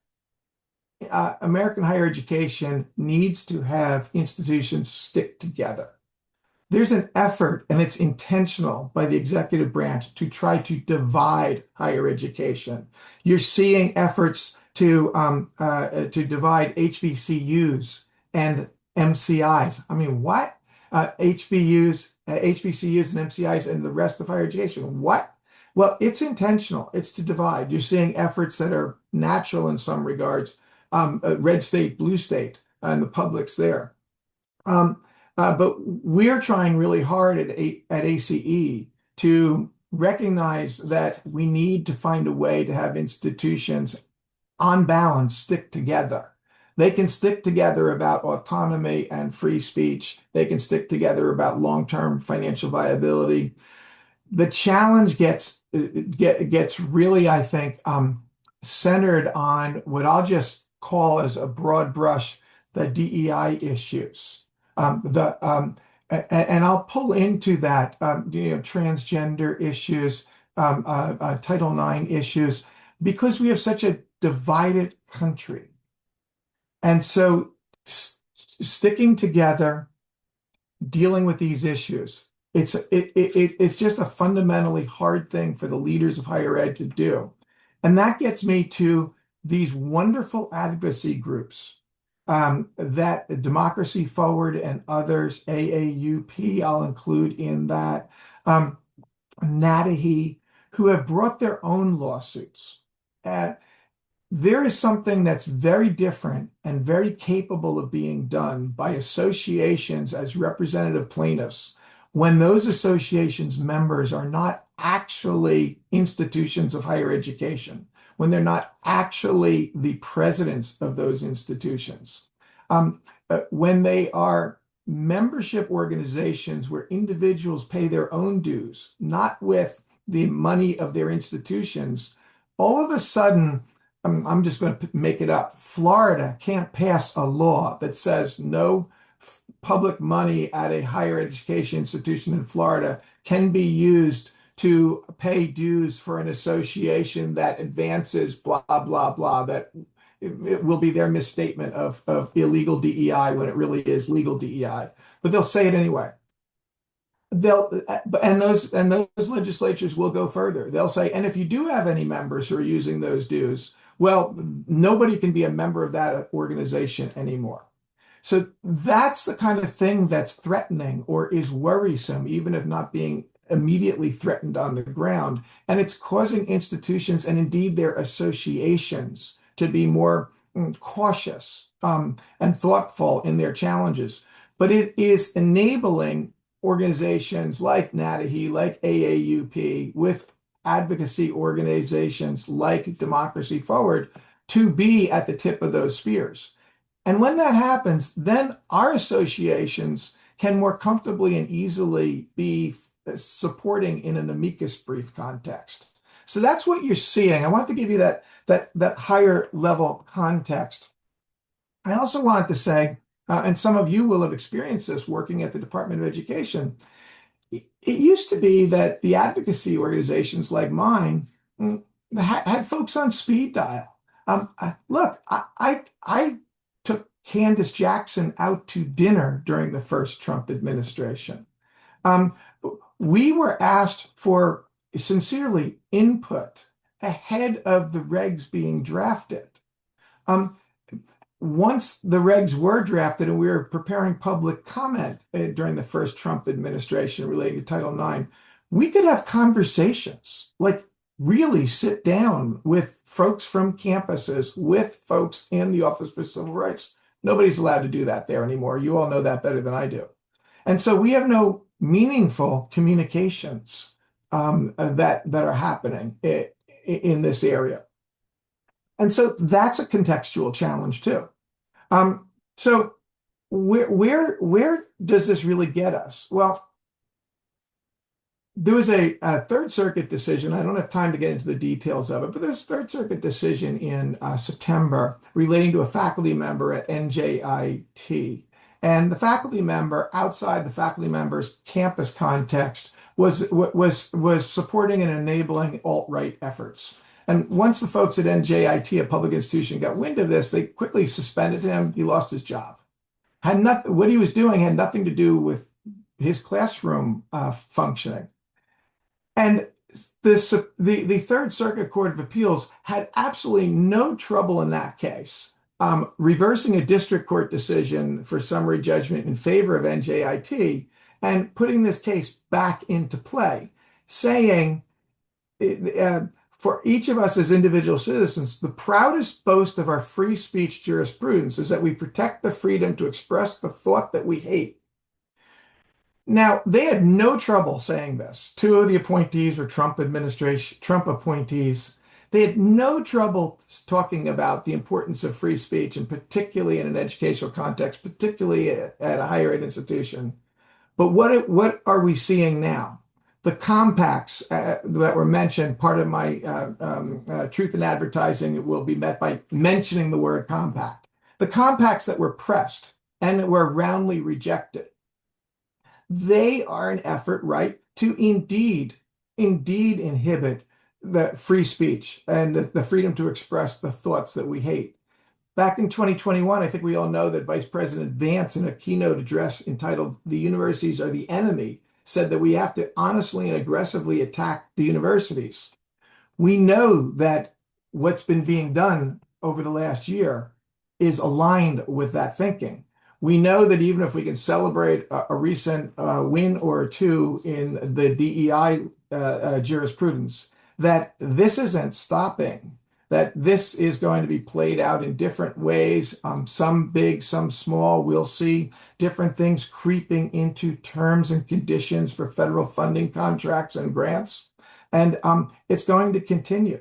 American higher education needs to have institutions stick together. There's an effort, and it's intentional by the executive branch, to try to divide higher education. You're seeing efforts to divide HBCUs and MCIs. I mean, what? HBCUs and MCIs and the rest of higher education. What? Well, it's intentional. It's to divide. You're seeing efforts that are natural in some regards, red state, blue state, and the publics there. But we're trying really hard at ACE to recognize that we need to find a way to have institutions on balance stick together. They can stick together about autonomy and free speech. They can stick together about long-term financial viability. The challenge gets really, I think, centered on what I'll just call as a broad brush, the DEI issues. And I'll pull into that, transgender issues, Title IX issues, because we have such a divided country. And so sticking together, dealing with these issues, it's just a fundamentally hard thing for the leaders of higher ed to do. And that gets me to these wonderful advocacy groups that Democracy Forward and others, AAUP, I'll include in that, NATAHE, who have brought their own lawsuits. There is something that's very different and very capable of being done by associations as representative plaintiffs when those associations' members are not actually institutions of higher education, when they're not actually the presidents of those institutions, when they are membership organizations where individuals pay their own dues, not with the money of their institutions. All of a sudden, I'm just going to make it up. Florida can't pass a law that says no public money at a higher education institution in Florida can be used to pay dues for an association that advances blah, blah, blah, that it will be their misstatement of illegal DEI when it really is legal DEI. But they'll say it anyway. Those legislatures will go further. They'll say, and if you do have any members who are using those dues, well, nobody can be a member of that organization anymore. So that's the kind of thing that's threatening or is worrisome, even if not being immediately threatened on the ground. And it's causing institutions and indeed their associations to be more cautious and thoughtful in their challenges. But it is enabling organizations like NATAHE, like AAUP, with advocacy organizations like Democracy Forward to be at the tip of those spears. And when that happens, then our associations can more comfortably and easily be supporting in an amicus brief context. So that's what you're seeing. I want to give you that higher level context. I also wanted to say, and some of you will have experienced this working at the Department of Education, it used to be that the advocacy organizations like mine had folks on speed dial. Look, I took Candace Jackson out to dinner during the first Trump administration. We were asked for, sincerely, input ahead of the regs being drafted. Once the regs were drafted and we were preparing public comment during the first Trump administration relating to Title IX, we could have conversations, like really sit down with folks from campuses, with folks in the Office for Civil Rights. Nobody's allowed to do that there anymore. You all know that better than I do. And so we have no meaningful communications that are happening in this area. And so that's a contextual challenge too. So where does this really get us? Well, there was a Third Circuit decision. I don't have time to get into the details of it, but there's a Third Circuit decision in September relating to a faculty member at NJIT. And the faculty member, outside the faculty member's campus context, was supporting and enabling alt-right efforts. And once the folks at NJIT, a public institution, got wind of this, they quickly suspended him. He lost his job. What he was doing had nothing to do with his classroom functioning. And the Third Circuit Court of Appeals had absolutely no trouble in that case, reversing a district court decision for summary judgment in favor of NJIT and putting this case back into play, saying, for each of us as individual citizens, the proudest boast of our free speech jurisprudence is that we protect the freedom to express the thought that we hate. Now, they had no trouble saying this. Two of the appointees were Trump appointees. They had no trouble talking about the importance of free speech, and particularly in an educational context, particularly at a higher ed institution. But what are we seeing now? The compacts that were mentioned, part of my truth in advertising will be met by mentioning the word compact. The compacts that were pressed and that were roundly rejected, they are an effort, right, to indeed inhibit the free speech and the freedom to express the thoughts that we hate. Back in 2021, I think we all know that Vice President Vance, in a keynote address entitled "The Universities Are the Enemy," said that we have to honestly and aggressively attack the universities. We know that what's been being done over the last year is aligned with that thinking. We know that even if we can celebrate a recent win or two in the DEI jurisprudence, that this isn't stopping, that this is going to be played out in different ways, some big, some small. We'll see different things creeping into terms and conditions for federal funding contracts and grants. And it's going to continue.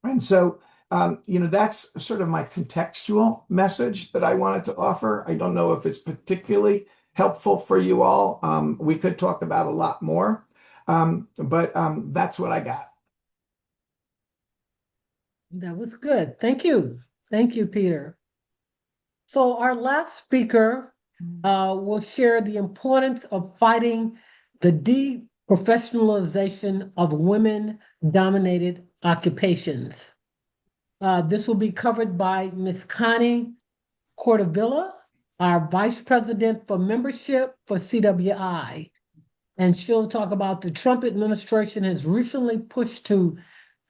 And so, that's sort of my contextual message that I wanted to offer. I don't know if it's particularly helpful for you all. We could talk about a lot more, but that's what I got. That was good. Thank you. Thank you, Peter. So our last speaker will share the importance of fighting the deprofessionalization of women-dominated occupations. This will be covered by Ms. Connie Cordovilla, our Vice President for Membership for CWI. And she'll talk about the Trump administration has recently pushed to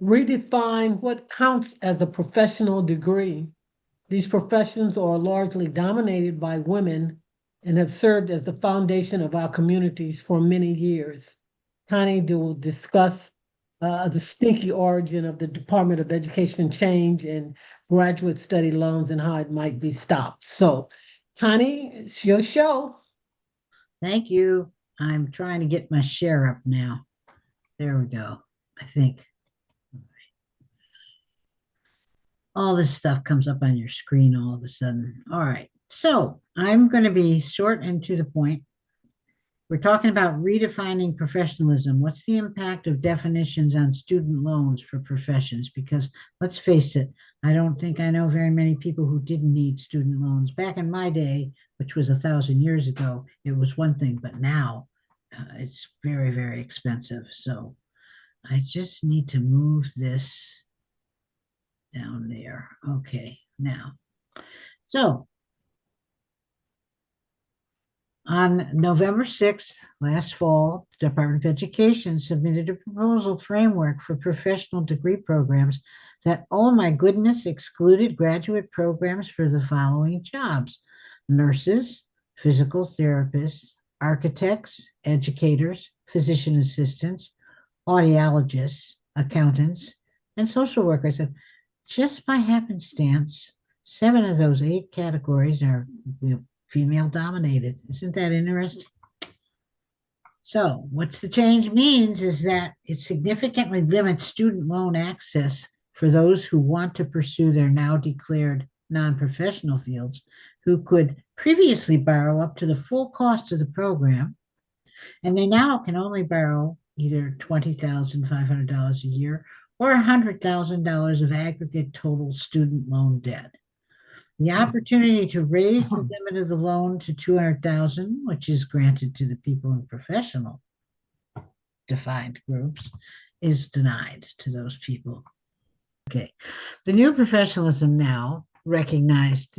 redefine what counts as a professional degree. These professions are largely dominated by women and have served as the foundation of our communities for many years. Connie will discuss the stinky origin of the Department of Education change and graduate study loans and how it might be stopped. So, Connie, it's your show. Thank you. I'm trying to get my share up now. There we go, I think. All this stuff comes up on your screen all of a sudden. All right, so I'm going to be short and to the point. We're talking about redefining professionalism. What's the impact of definitions on student loans for professions? Because let's face it, I don't think I know very many people who didn't need student loans. Back in my day, which was 1,000 years ago, it was one thing, but now it's very, very expensive. So I just need to move this down there. Okay, now. So on November 6th, last fall, the Department of Education submitted a proposal framework for professional degree programs that, oh my goodness, excluded graduate programs for the following jobs: nurses, physical therapists, architects, educators, physician assistants, audiologists, accountants, and social workers. And just by happenstance, 7 of those 8 categories are female dominated. Isn't that interesting? So what the change means is that it significantly limits student loan access for those who want to pursue their now declared non-professional fields, who could previously borrow up to the full cost of the program, and they now can only borrow either $20,500 a year or $100,000 of aggregate total student loan debt. The opportunity to raise the limit of the loan to $200,000, which is granted to the people in professional defined groups, is denied to those people. Okay, the new professionalism now recognized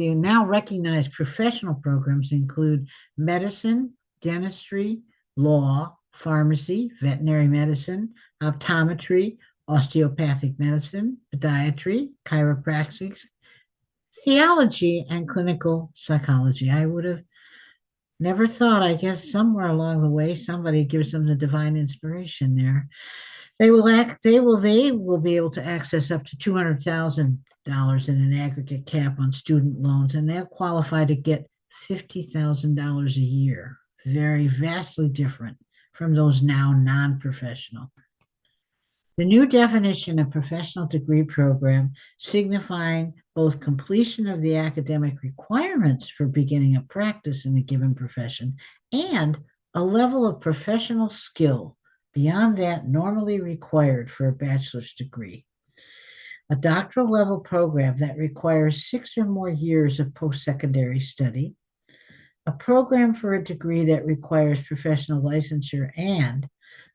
professional programs include medicine, dentistry, law, pharmacy, veterinary medicine, optometry, osteopathic medicine, podiatry, chiropractic, theology, and clinical psychology. I would have never thought, I guess somewhere along the way, somebody gives them the divine inspiration there. They will be able to access up to $200,000 in an aggregate cap on student loans, and they'll qualify to get $50,000 a year. Very vastly different from those now non-professional. The new definition of professional degree program, signifying both completion of the academic requirements for beginning a practice in a given profession and a level of professional skill beyond that normally required for a bachelor's degree. A doctoral level program that requires 6 or more years of post-secondary study, a program for a degree that requires professional licensure, and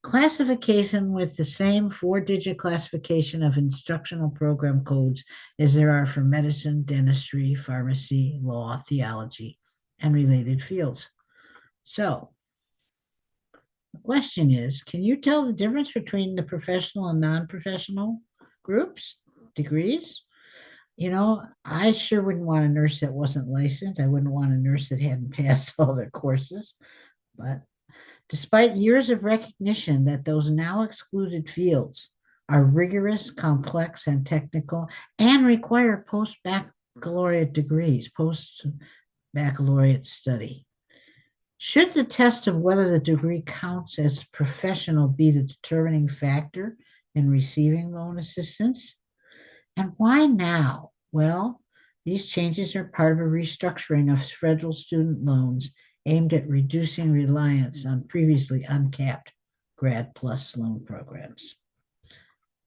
Classification with the same 4-digit classification of instructional program codes as there are for medicine, dentistry, pharmacy, law, theology, and related fields. So, the question is, can you tell the difference between the professional and non-professional groups, degrees? You know, I sure wouldn't want a nurse that wasn't licensed. I wouldn't want a nurse that hadn't passed all their courses. But despite years of recognition that those now excluded fields are rigorous, complex, and technical, and require post-baccalaureate degrees, post-baccalaureate study. Should the test of whether the degree counts as professional be the determining factor in receiving loan assistance? And why now? Well, these changes are part of a restructuring of federal student loans aimed at reducing reliance on previously uncapped Grad Plus loan programs.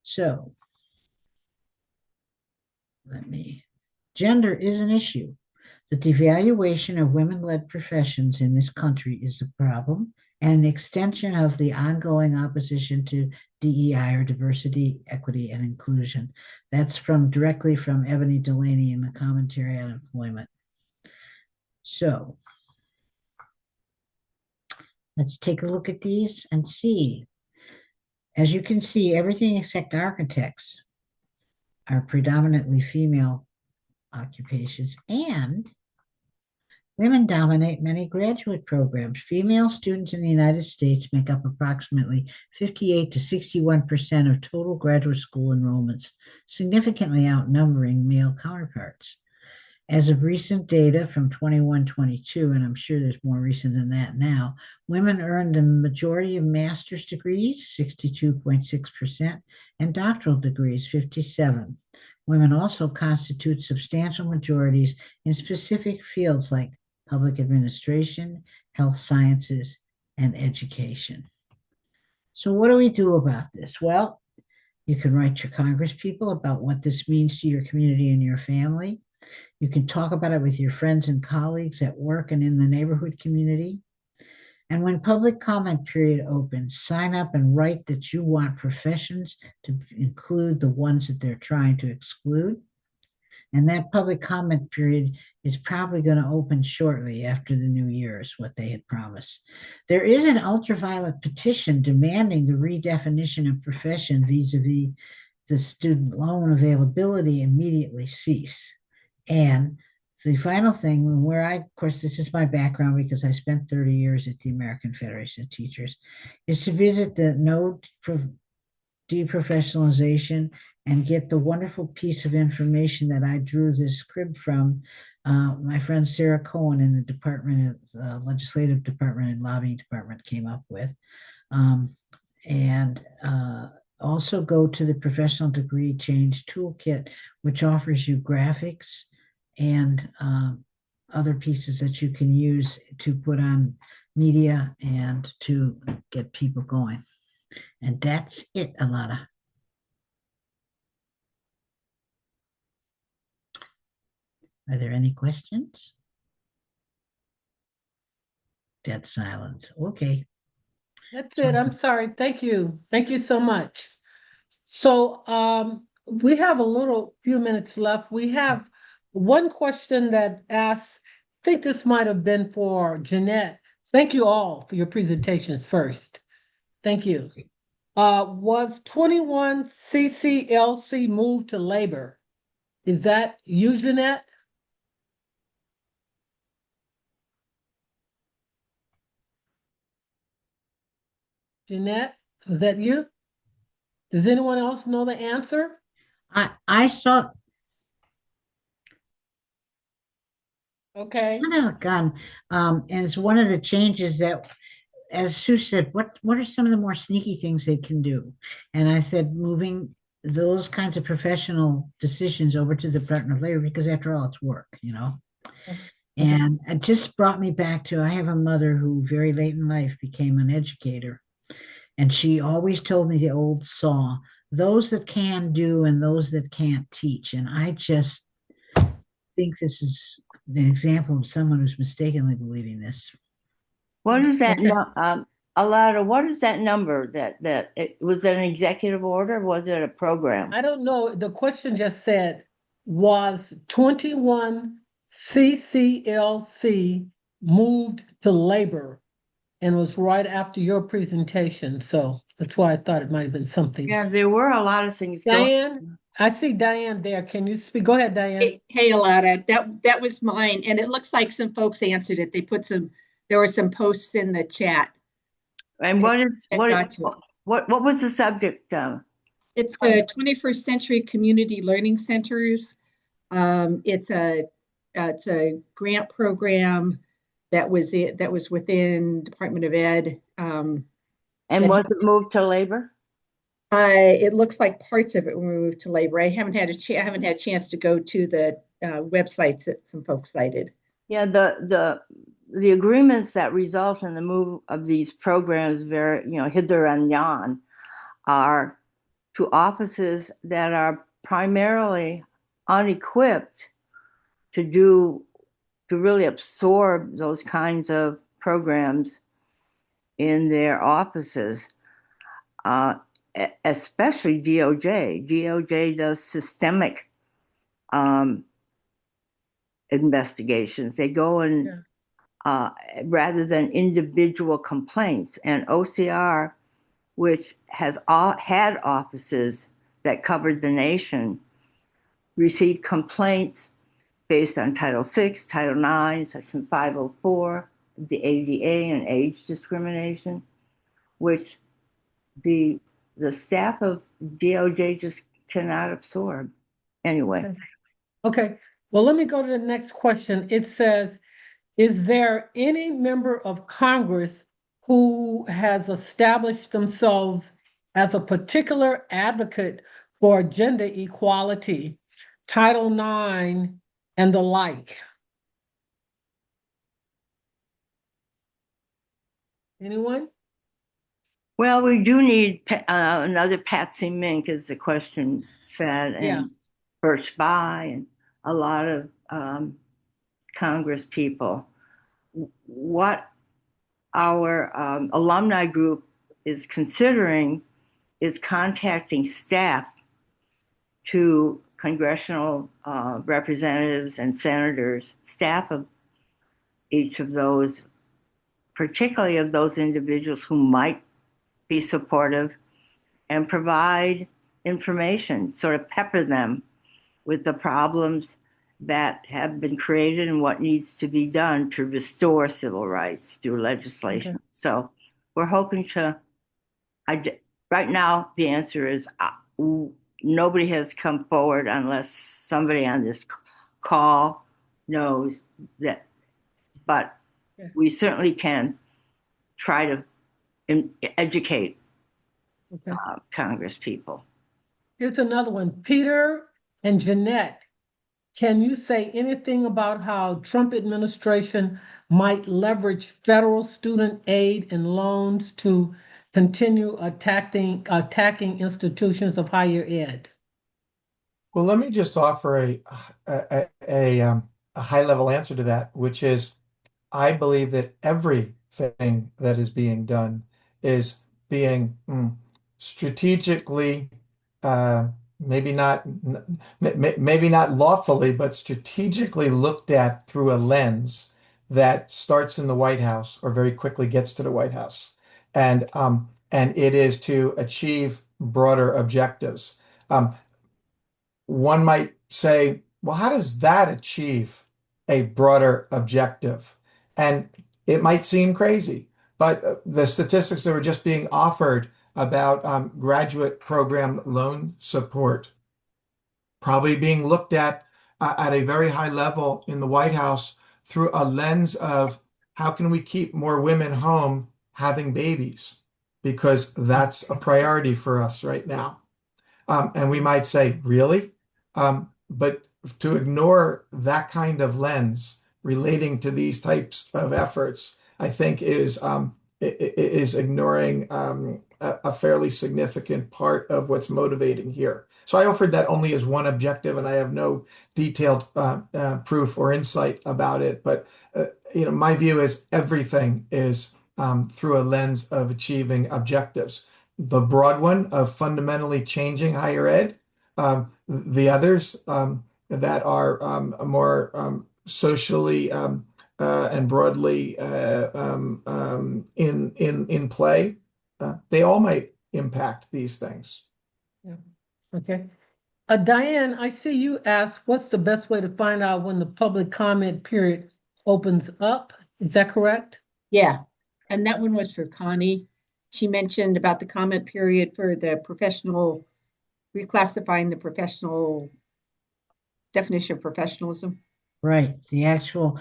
So, gender is an issue. The devaluation of women-led professions in this country is a problem and an extension of the ongoing opposition to DEI, or diversity, equity, and inclusion. That's directly from Ebony Delaney in the Commentary on Employment. So let's take a look at these and see. As you can see, everything except architects are predominantly female occupations, and women dominate many graduate programs. Female students in the United States make up approximately 58 to 61% of total graduate school enrollments, significantly outnumbering male counterparts. As of recent data from 21-22, and I'm sure there's more recent than that now, women earned the majority of master's degrees, 62.6%, and doctoral degrees, 57%. Women also constitute substantial majorities in specific fields like public administration, health sciences, and education. So what do we do about this? Well, you can write your congresspeople about what this means to your community and your family. You can talk about it with your friends and colleagues at work and in the neighborhood community. And when public comment period opens, sign up and write that you want professions to include the ones that they're trying to exclude. And that public comment period is probably going to open shortly after the new year, is what they had promised. There is an ultraviolet petition demanding the redefinition of profession vis-a-vis the student loan availability immediately cease. And the final thing, of course, this is my background because I spent 30 years at the American Federation of Teachers, is to visit the no deprofessionalization and get the wonderful piece of information that I drew this crib from my friend Sarah Cohen in the Department of Legislative Department and Lobbying Department came up with. And also go to the Professional Degree Change Toolkit, which offers you graphics and other pieces that you can use to put on media and to get people going. And that's it, Alotta. Are there any questions? Dead silence. Okay. That's it. I'm sorry. Thank you. Thank you so much. So we have a few minutes left. We have one question that asks, I think this might have been for Jeanette. Thank you all for your presentations first. Thank you. Was 21 CCLC moved to labor? Is that you, Jeanette? Jeanette, was that you? Does anyone else know the answer? I saw. Okay. Kind of a gun. And it's one of the changes that, as Sue said, what are some of the more sneaky things they can do? And I said, moving those kinds of professional decisions over to the Department of Labor, because after all, it's work, you know? And it just brought me back to, I have a mother who very late in life became an educator. And she always told me the old saw, those that can do and those that can't teach. And I just think this is an example of someone who's mistakenly believing this. What is that? Alotta, what is that number was that an executive order? Or was it a program? I don't know. The question just said, was 21 CCLC moved to labor? And was right after your presentation. So that's why I thought it might have been something. Yeah, there were a lot of things going. Diane, I see Diane there. Can you speak? Go ahead, Diane. Hey, Alotta, that was mine, and it looks like some folks answered it. There were some posts in the chat. And what Gotcha. what was the subject? It's the 21st Century Community Learning Centers. It's a grant program that was within Department of Ed. And was it moved to labor? It looks like parts of it were moved to labor. I haven't had a chance to go to the websites that some folks cited. Yeah, the agreements that result in the move of these programs, hither and yon, are to offices that are primarily unequipped to really absorb those kinds of programs in their offices, especially DOJ. DOJ does systemic investigations. They go in rather than individual complaints. And OCR, which has had offices that covered the nation, received complaints based on Title VI, Title IX, Section 504, the ADA, and age discrimination, which the staff of DOJ just cannot absorb. Anyway. Okay. Well, let me go to the next question. It says, is there any member of Congress who has established themselves as a particular advocate for gender equality, Title IX, and the like? Anyone? Well, we do need another Patsy Mink, as the question said, and Birch Bayh, and a lot of Congress people. What our alumni group is considering is contacting staff to congressional representatives and senators, staff of each of those, particularly of those individuals who might be supportive, and provide information, sort of pepper them with the problems that have been created and what needs to be done to restore civil rights through legislation. Okay. So we're hoping to, right now, the answer is nobody has come forward unless somebody on this call knows that, but we certainly can try to educate Congress people. Here's another one. Peter and Jeanette, can you say anything about how Trump administration might leverage federal student aid and loans to continue attacking institutions of higher ed? Well, let me just offer a high-level answer to that, which is I believe that everything that is being done is being strategically, maybe not lawfully, but strategically looked at through a lens that starts in the White House or very quickly gets to the White House, and it is to achieve broader objectives. One might say, well, how does that achieve a broader objective? And it might seem crazy, but the statistics that were just being offered about graduate program loan support probably being looked at a very high level in the White House through a lens of how can we keep more women home having babies, because that's a priority for us right now. And we might say, really? But to ignore that kind of lens relating to these types of efforts, I think is ignoring a fairly significant part of what's motivating here. So I offered that only as one objective, and I have no detailed proof or insight about it. But my view is everything is through a lens of achieving objectives. The broad one of fundamentally changing higher ed, the others that are more socially and broadly in play, they all might impact these things. Yeah. Okay. Diane, I see you asked, what's the best way to find out when the public comment period opens up? Is that correct? Yeah, and that one was for Connie. She mentioned about the comment period for the professional, reclassifying the professional definition of professionalism. Right. The actual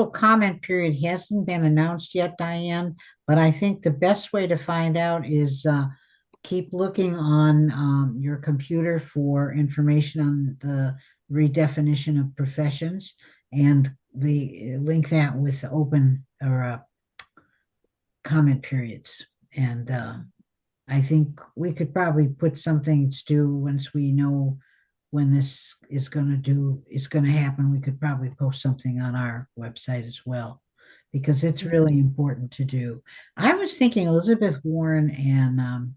comment period hasn't been announced yet, Diane, but I think the best way to find out is keep looking on your computer for information on the redefinition of professions and link that with open or comment periods. And I think we could probably put something to do once we know when this is going to happen. We could probably post something on our website as well, because it's really important to do. I was thinking Elizabeth Warren and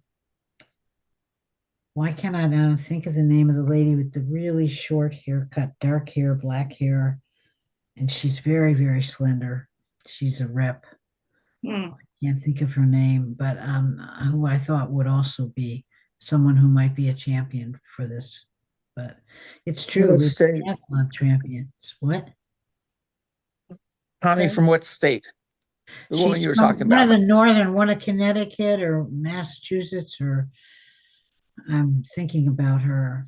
why can't I now think of the name of the lady with the really short haircut, dark hair, black hair, and she's very, very slender. She's a rep. Hmm. Can't think of her name, but who I thought would also be someone who might be a champion for this. But it's true. What There's state? excellent champions. What? Connie, Okay. from what state? The woman She's you were from talking one of about. the northern, one of Connecticut or Massachusetts, or I'm thinking about her.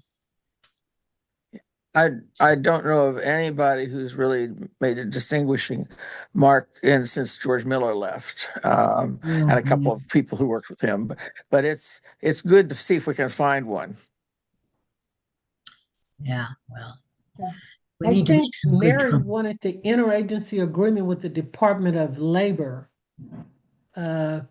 I don't know of anybody who's really made a distinguishing mark since George Miller left, and a couple of people who worked with him. But it's good to see if we can find one. Yeah, well, we I need to make think some good Mary trouble. wanted the interagency agreement with the Department of Labor. It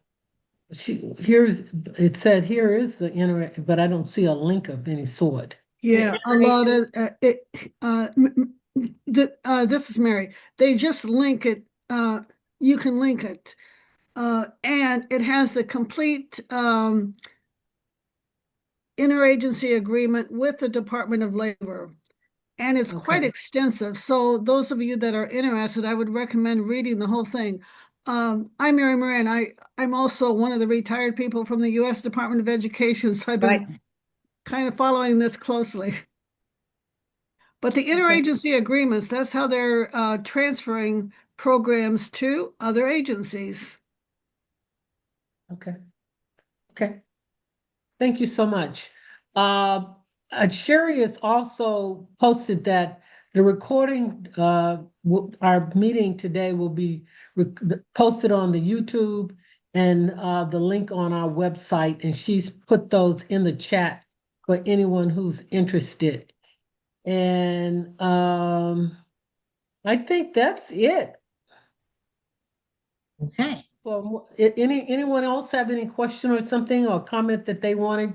said here is the but I don't see a link of any sort. Yeah, a lot of this is Mary. They just link it. You can link it, and it has a complete interagency agreement with the Department of Labor, and it's quite Okay. extensive. So those of you that are interested, I would recommend reading the whole thing. I'm Mary Moran. I'm also one of the retired people from the U.S. Department of Education, so I've been kind of following this closely. But the interagency agreements, that's how they're transferring programs to other agencies. Okay. Okay. Thank you so much. Sherry has also posted that the recording, our meeting today will be posted on the YouTube and the link on our website, and she's put those in the chat for anyone who's interested. And I think that's it. Okay. Well, anyone else have any question or something or comment that they wanted?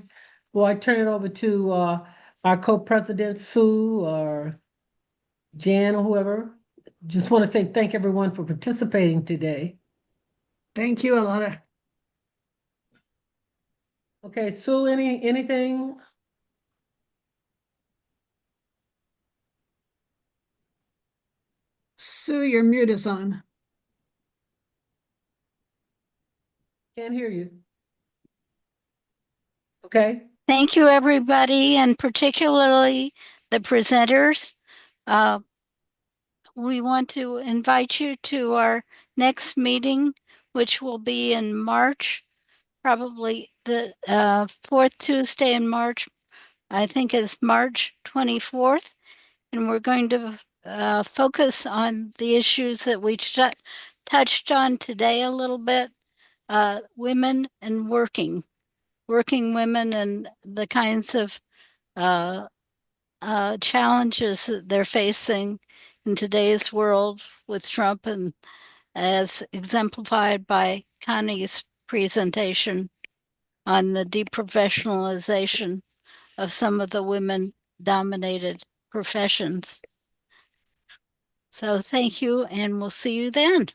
Well, I turn it over to our co-president Sue or Jan or whoever. Just want to say thank everyone for participating today. Thank you, Alotta. Okay, Sue, anything? Sue, your mute is on. Can't hear you. Okay. Thank you, everybody, and particularly the presenters. We want to invite you to our next meeting, which will be in March, probably the fourth Tuesday in March. I think it's March 24th, and we're going to focus on the issues that we touched on today a little bit, women and working women and the kinds of challenges that they're facing in today's world with Trump, and as exemplified by Connie's presentation on the deprofessionalization of some of the women-dominated professions. So thank you, and we'll see you then.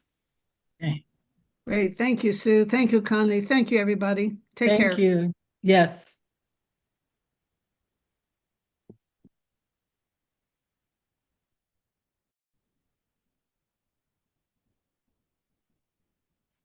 Okay. Great. Thank you, Sue. Thank you, Connie. Thank you, everybody. Take care. Thank you. Yes.